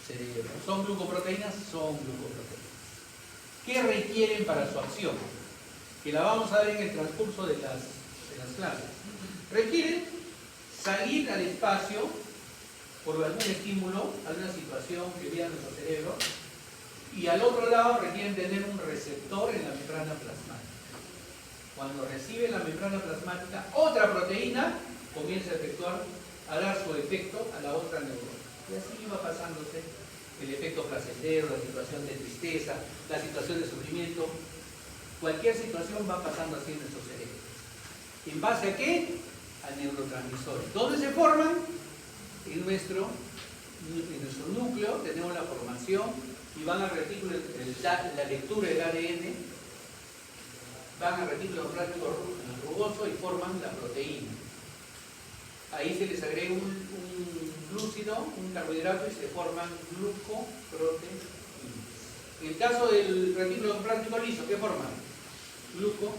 [SPEAKER 1] Cerebro. ¿Son glucoproteínas? Son glucoproteínas. ¿Qué requieren para su acción? Que la vamos a ver en el transcurso de las clases. Requieren salir al espacio por algún estímulo, alguna situación que viva en nuestro cerebro, y al otro lado requieren tener un receptor en la membrana plasmática. Cuando recibe la membrana plasmática, otra proteína comienza a dar su efecto a la otra neurona. Y así va pasándose el efecto placentero, la situación de tristeza, la situación de sufrimiento. Cualquier situación va pasando así en nuestro cerebro. ¿En base a qué? A neurotransmisores. ¿Dónde se forman? En nuestro núcleo tenemos la formación y van al retículo, la lectura del ADN, van al retículo endoplasmático rugoso y forman la proteína. Ahí se les agrega un glúcido, un carbohidrato y se forman glucoproteínas. En el caso del retículo endoplasmático liso, ¿qué forman? Glucolípidos.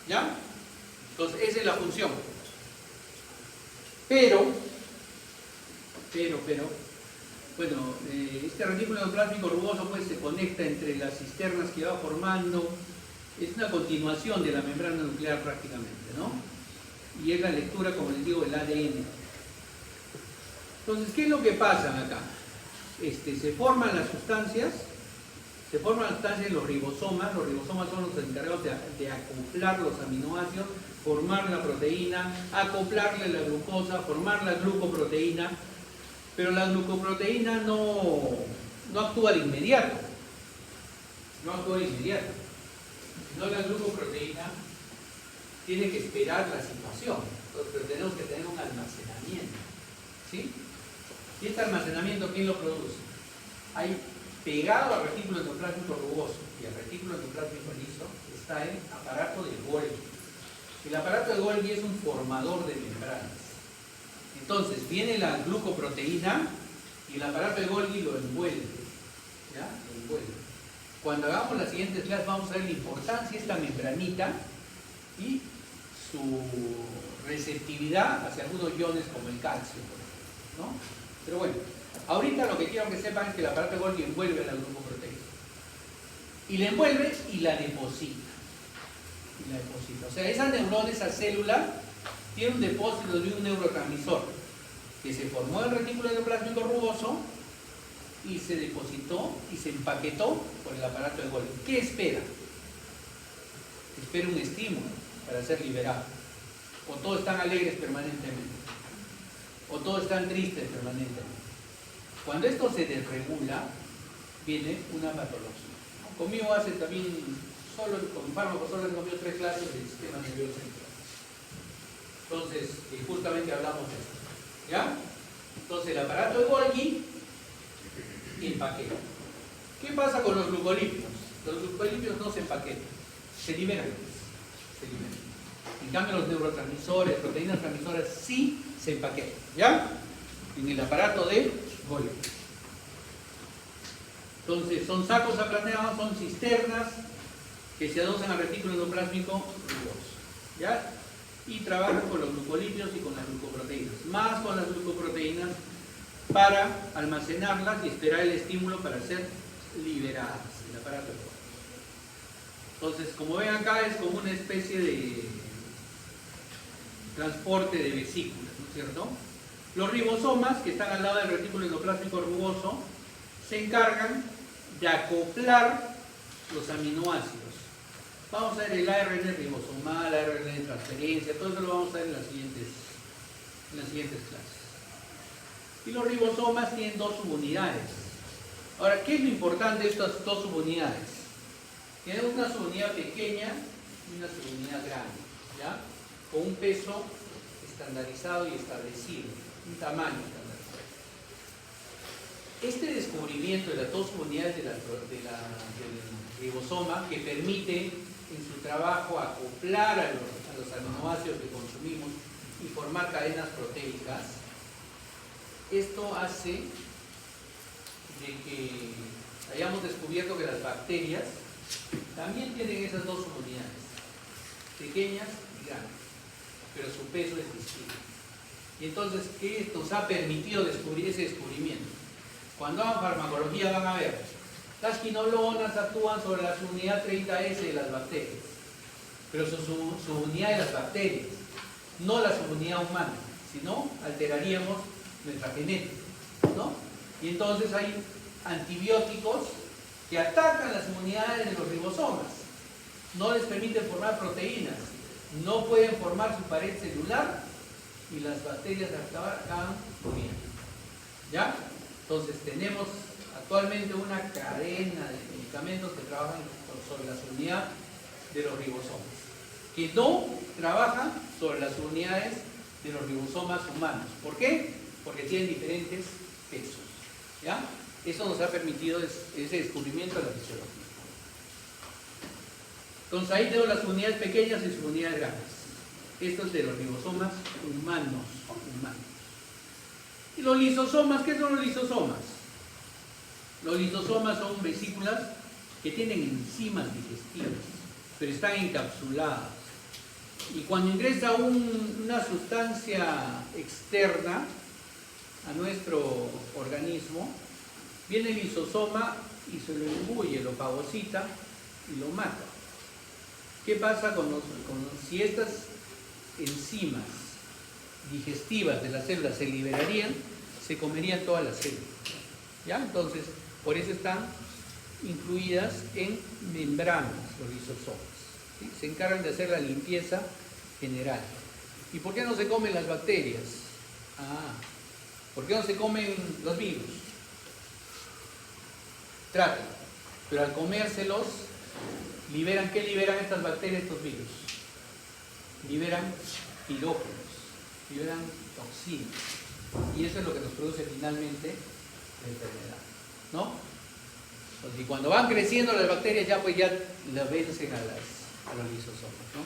[SPEAKER 1] ¿Ya? Entonces esa es la función. Pero, Bueno, este retículo endoplásmico rugoso pues se conecta entre las cisternas que va formando. Es una continuación de la membrana nuclear prácticamente, ¿no? Y es la lectura, como les digo, del ADN. Entonces, ¿qué es lo que pasa acá? Se forman las sustancias en los ribosomas. Los ribosomas son los encargados de acoplar los aminoácidos, formar la proteína, acoplarle la glucosa, formar la glucoproteína. Pero la glucoproteína no actúa de inmediato. No actúa de inmediato. Sino la glucoproteína tiene que esperar la situación. Pero tenemos que tener un almacenamiento. ¿Sí? ¿Y este almacenamiento quién lo produce? Hay pegado al retículo endoplásmico rugoso y al retículo endoplásmico liso está el aparato de Golgi. El aparato de Golgi es un formador de membranas. Entonces viene la glucoproteína y el aparato de Golgi lo envuelve. ¿Ya? Lo envuelve. Cuando hagamos las siguientes clases vamos a ver la importancia de esta membranita y su receptividad hacia algunos iones como el calcio, ¿no? Pero bueno, ahorita lo que quiero que sepan es que el aparato de Golgi envuelve la glucoproteína. Y la envuelve y la deposita. O sea, esa neurona, esa célula, tiene un depósito de un neurotransmisor que se formó en el retículo endoplásmico rugoso y se depositó y se empaquetó por el aparato de Golgi. ¿Qué espera? Espera un estímulo para ser liberado. O todos están alegres permanentemente, o todos están tristes permanentemente. Cuando esto se desregula, viene una patología. Conmigo hace también, con fármacos solo han comido 3 clases del sistema nervioso central. Entonces, justamente hablamos de esto. ¿Ya? Entonces, el aparato de Golgi empaqueta. ¿Qué pasa con los glucolípidos? Los glucolípidos no se empaquetan, se liberan. En cambio, los neurotransmisores, proteínas transmisoras, sí se empaquetan. ¿Ya? En el aparato de Golgi. Entonces, son sacos aplaneados, son cisternas que se adosan al retículo endoplásmico rugoso. ¿Ya? Y trabajan con los glucolípidos y con las glucoproteínas. Más con las glucoproteínas para almacenarlas y esperar el estímulo para ser liberadas. El aparato de Golgi. Entonces, como ven acá, es como una especie de transporte de vesículas, ¿no es cierto? Los ribosomas, que están al lado del retículo endoplásmico rugoso, se encargan de acoplar los aminoácidos. Vamos a ver el ARN ribosomal, ARN de transferencia, todo eso lo vamos a ver en las siguientes clases. Y los ribosomas tienen 2 subunidades. Ahora, ¿qué es lo importante de estas 2 subunidades? Tienen una subunidad pequeña y una subunidad grande, ¿ya? Con un peso estandarizado y establecido, un tamaño estandarizado. Este descubrimiento de las 2 subunidades del ribosoma, que permite en su trabajo acoplar a los aminoácidos que consumimos y formar cadenas proteicas, esto hace de que hayamos descubierto que las bacterias también tienen esas 2 subunidades, pequeñas y grandes, pero su peso es distinto. Y entonces, ¿qué nos ha permitido descubrir ese descubrimiento? Cuando hagan farmacología van a ver, las quinolonas actúan sobre la subunidad 30S de las bacterias, pero su subunidad de las bacterias, no la subunidad humana, sino alteraríamos nuestra genética, ¿no? Y entonces hay antibióticos que atacan las subunidades de los ribosomas, no les permiten formar proteínas, no pueden formar su pared celular y las bacterias acaban muriendo. ¿Ya? Entonces tenemos actualmente una cadena de medicamentos que trabajan sobre la subunidad de los ribosomas, que no trabajan sobre las unidades de los ribosomas humanos. ¿Por qué? Porque tienen diferentes pesos. ¿Ya? Eso nos ha permitido ese descubrimiento de la fisiología. Entonces ahí tengo las unidades pequeñas y sus unidades grandes. Esto es de los ribosomas humanos. ¿Y los lisosomas? ¿Qué son los lisosomas? Los lisosomas son vesículas que tienen enzimas digestivas, pero están encapsuladas. Y cuando ingresa una sustancia externa a nuestro organismo, Viene el lisosoma y se lo imbuye, lo fagocita y lo mata. ¿Qué pasa si estas enzimas digestivas de las células se liberarían? Se comerían todas las células. ¿Ya? Entonces, por eso están incluidas en membranas los lisosomas. ¿Sí? Se encargan de hacer la limpieza general. ¿Y por qué no se comen las bacterias? ¿Por qué no se comen los virus? Tratan. Pero al comérselos, ¿qué liberan estas bacterias, estos virus? Liberan pirógenos, liberan toxinas. Y eso es lo que nos produce finalmente la enfermedad, ¿no? Entonces, y cuando van creciendo las bacterias ya las vencen a los lisosomas, ¿no?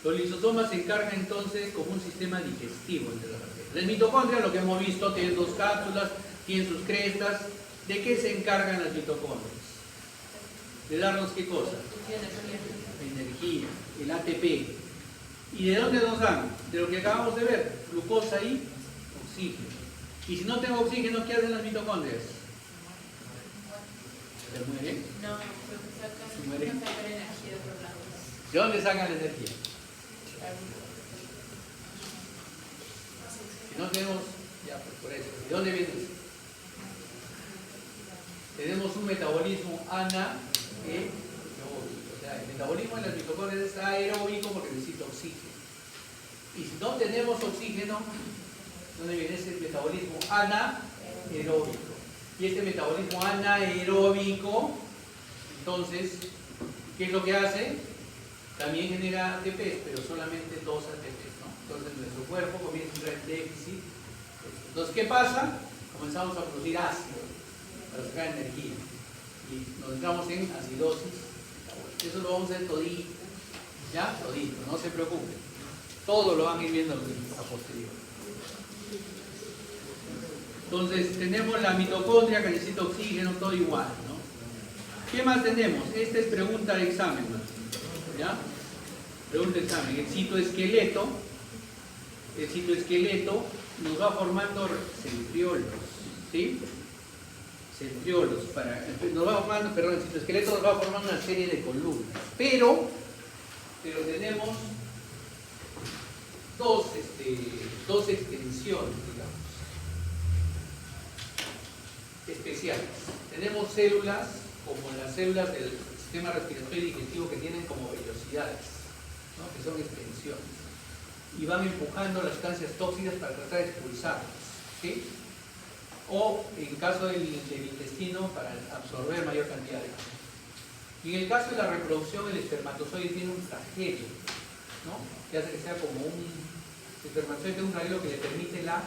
[SPEAKER 1] Los lisosomas se encargan entonces como un sistema digestivo entre las bacterias. Las mitocondrias, lo que hemos visto, tienen 2 cápsulas, tienen sus crestas. ¿De qué se encargan las mitocondrias? ¿De darnos qué cosa? Energía, el ATP. ¿Y de dónde nos dan? De lo que acabamos de ver, glucosa y oxígeno. Y si no tengo oxígeno, ¿qué hacen las mitocondrias? ¿Se mueren?
[SPEAKER 2] No, porque
[SPEAKER 1] ¿Se mueren?
[SPEAKER 2] sacan energía de otro lado.
[SPEAKER 1] ¿De dónde sacan la energía? Si no tenemos, pues por eso. ¿De dónde viene eso? Tenemos un metabolismo anaeróbico. O sea, el metabolismo de las mitocondrias es aeróbico porque necesita oxígeno. Y si no tenemos oxígeno, ¿dónde viene ese metabolismo anaeróbico? Y este metabolismo anaeróbico, entonces, ¿qué es lo que hace? También genera ATPs, pero solamente 2 ATPs, ¿no? Entonces nuestro cuerpo comienza a entrar en déficit. Entonces, ¿qué pasa? Comenzamos a producir ácido para sacar energía. Y nos entramos en acidosis. Eso lo vamos a ver todito. ¿Ya? Todito, no se preocupen. Todo lo van a ir viendo a posterior. Entonces, tenemos la mitocondria que necesita oxígeno, todo igual, ¿no? ¿Qué más tenemos? Esta es pregunta de examen, ¿no? ¿Ya? Pregunta de examen. El citoesqueleto nos va formando centriolos, ¿sí? Centriolos. El citoesqueleto nos va formando una serie de columnas. Pero tenemos dos extensiones, digamos, especiales. Tenemos células como las células del sistema respiratorio y digestivo que tienen como vellosidades, ¿no? Que son extensiones y van empujando las sustancias tóxicas para tratar de expulsarlas, ¿sí? O en caso del intestino para absorber mayor cantidad de agua. Y en el caso de la reproducción, el espermatozoide tiene un flagelo, ¿no? Que hace que sea como el espermatozoide tiene un flagelo que le permite la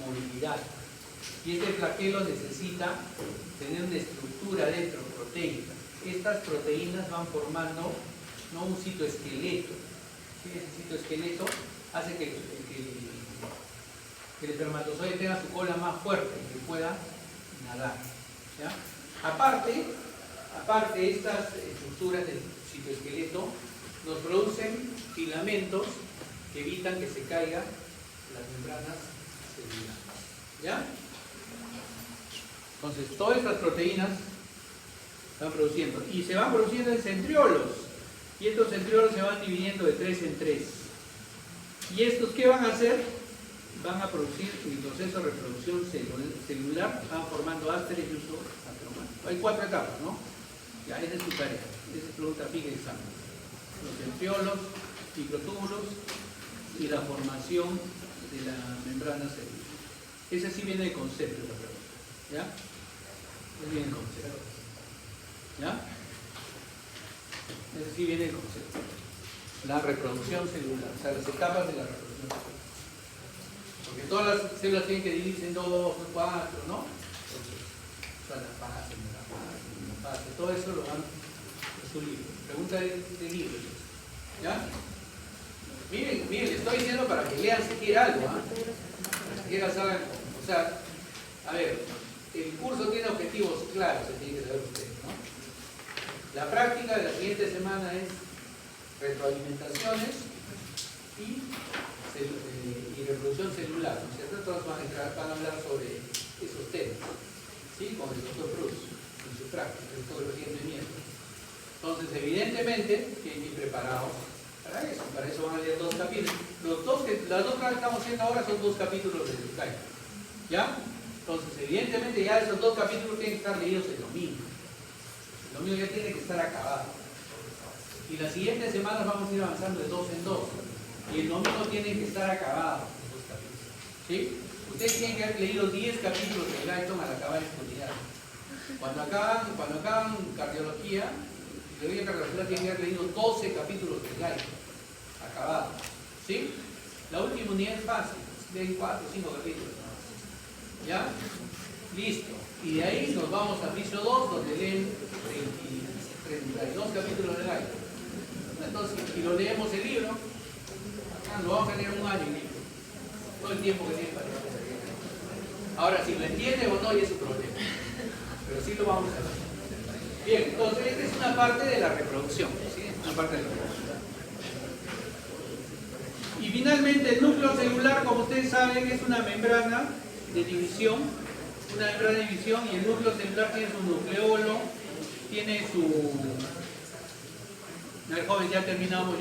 [SPEAKER 1] movilidad. Y este flagelo necesita tener una estructura dentro proteica. Estas proteínas van formando, ¿no?, un citoesqueleto. ¿Sí? Ese citoesqueleto hace que el espermatozoide tenga su cola más fuerte y que pueda nadar, ¿ya? Aparte, estas estructuras del citoesqueleto nos producen filamentos que evitan que se caigan las membranas celulares, ¿ya? Entonces, todas estas proteínas se van produciendo y se van produciendo en centriolos, y estos centriolos se van dividiendo de 3 en 3. ¿Y estos qué van a hacer? Van a producir, en el proceso de reproducción celular, van formando ásteres y uso acromático. Hay 4 etapas, ¿no? Ya, esa es su tarea. Esa es pregunta fija y examen. Los centriolos, microtúbulos y la formación de la membrana celular. Ese sí viene de concepto de la pregunta. ¿Ya? Ese viene de concepto. ¿Ya? Ese sí viene de concepto. La reproducción celular, o sea, las etapas de la reproducción celular. Porque todas las células tienen que dividirse en 2, 4, ¿no? Entonces, o sea, la fase, la fase, todo eso lo van en su libro. Pregunta de libro. ¿Ya? Miren, les estoy diciendo para que lean siquiera algo, ¿ah? Para que siquiera saben, o sea, a ver, el curso tiene objetivos claros, se tiene que saber ustedes, ¿no? La práctica de la siguiente semana es retroalimentaciones y reproducción reproducción celular, ¿no es cierto? Todos van a hablar sobre esos temas, ¿sí? Con el doctor Cruz, en su práctica, el doctor miércoles. Entonces, evidentemente, tienen que ir preparados para eso van a leer 2 capítulos. Las dos clases que estamos haciendo ahora son 2 capítulos de Skype, ¿ya? Entonces, evidentemente, ya esos 2 capítulos tienen que estar leídos el domingo. El domingo ya tiene que estar acabado. Y las siguientes semanas vamos a ir avanzando de 2 en 2. Y el domingo tienen que estar acabados los 2 capítulos. ¿Sí? Ustedes tienen que haber leído 10 capítulos de Guyton al acabar esta unidad. Cuando acaban cardiología, tienen que haber leído 12 capítulos de Guyton acabados. ¿Sí? La última unidad es fácil. Leen 4 o 5 capítulos. ¿Ya? Listo. Y de ahí nos vamos a piso 2, donde leen 32 capítulos de Guyton. Entonces, si lo leemos el libro, lo vamos a leer un año y medio. Todo el tiempo que tiene para leer. Ahora, si lo entiende o no, ya es su problema. Pero sí lo vamos a hacer. Bien, entonces esta es una parte de la reproducción. ¿Sí? Una parte de la reproducción. Y finalmente, el núcleo celular, como ustedes saben, es una membrana de división. Una membrana de división, y el núcleo celular tiene su nucleolo, tiene su... A ver, joven, ya terminamos.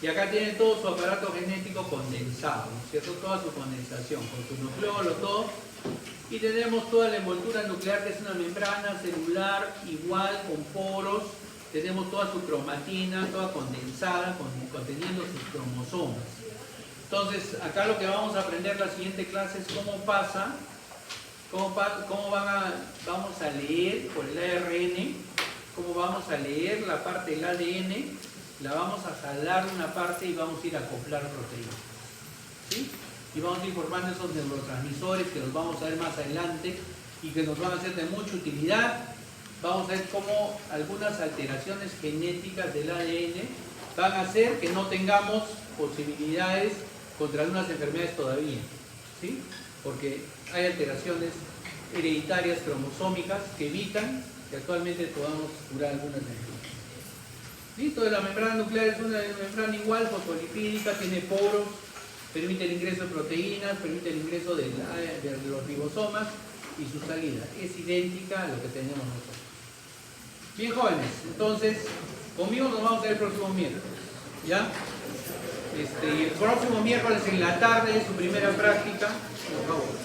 [SPEAKER 1] Y acá tiene todo su aparato genético condensado, ¿no es cierto? Toda su condensación, con su nucleolo, todo. Y tenemos toda la envoltura nuclear, que es una membrana celular igual, con poros. Tenemos toda su cromatina, toda condensada, conteniendo sus cromosomas. Entonces, acá lo que vamos a aprender la siguiente clase es cómo pasa, vamos a leer por el ARN, cómo vamos a leer la parte del ADN, la vamos a jalar una parte y vamos a ir a acoplar proteínas. ¿Sí? Y vamos a ir formando esos neurotransmisores que los vamos a ver más adelante y que nos van a ser de mucha utilidad. Vamos a ver cómo algunas alteraciones genéticas del ADN van a hacer que no tengamos posibilidades contra algunas enfermedades todavía, ¿sí? Porque hay alteraciones hereditarias cromosómicas que evitan que actualmente podamos curar algunas enfermedades. ¿Listo? La membrana nuclear es una membrana igual, fosfolipídica, tiene poros, permite el ingreso de proteínas, permite el ingreso de los ribosomas y su salida. Es idéntica a lo que tenemos nosotros. Bien, jóvenes, entonces, conmigo nos vamos a ver el próximo miércoles, ¿ya? El próximo miércoles en la tarde, su primera práctica, por favor.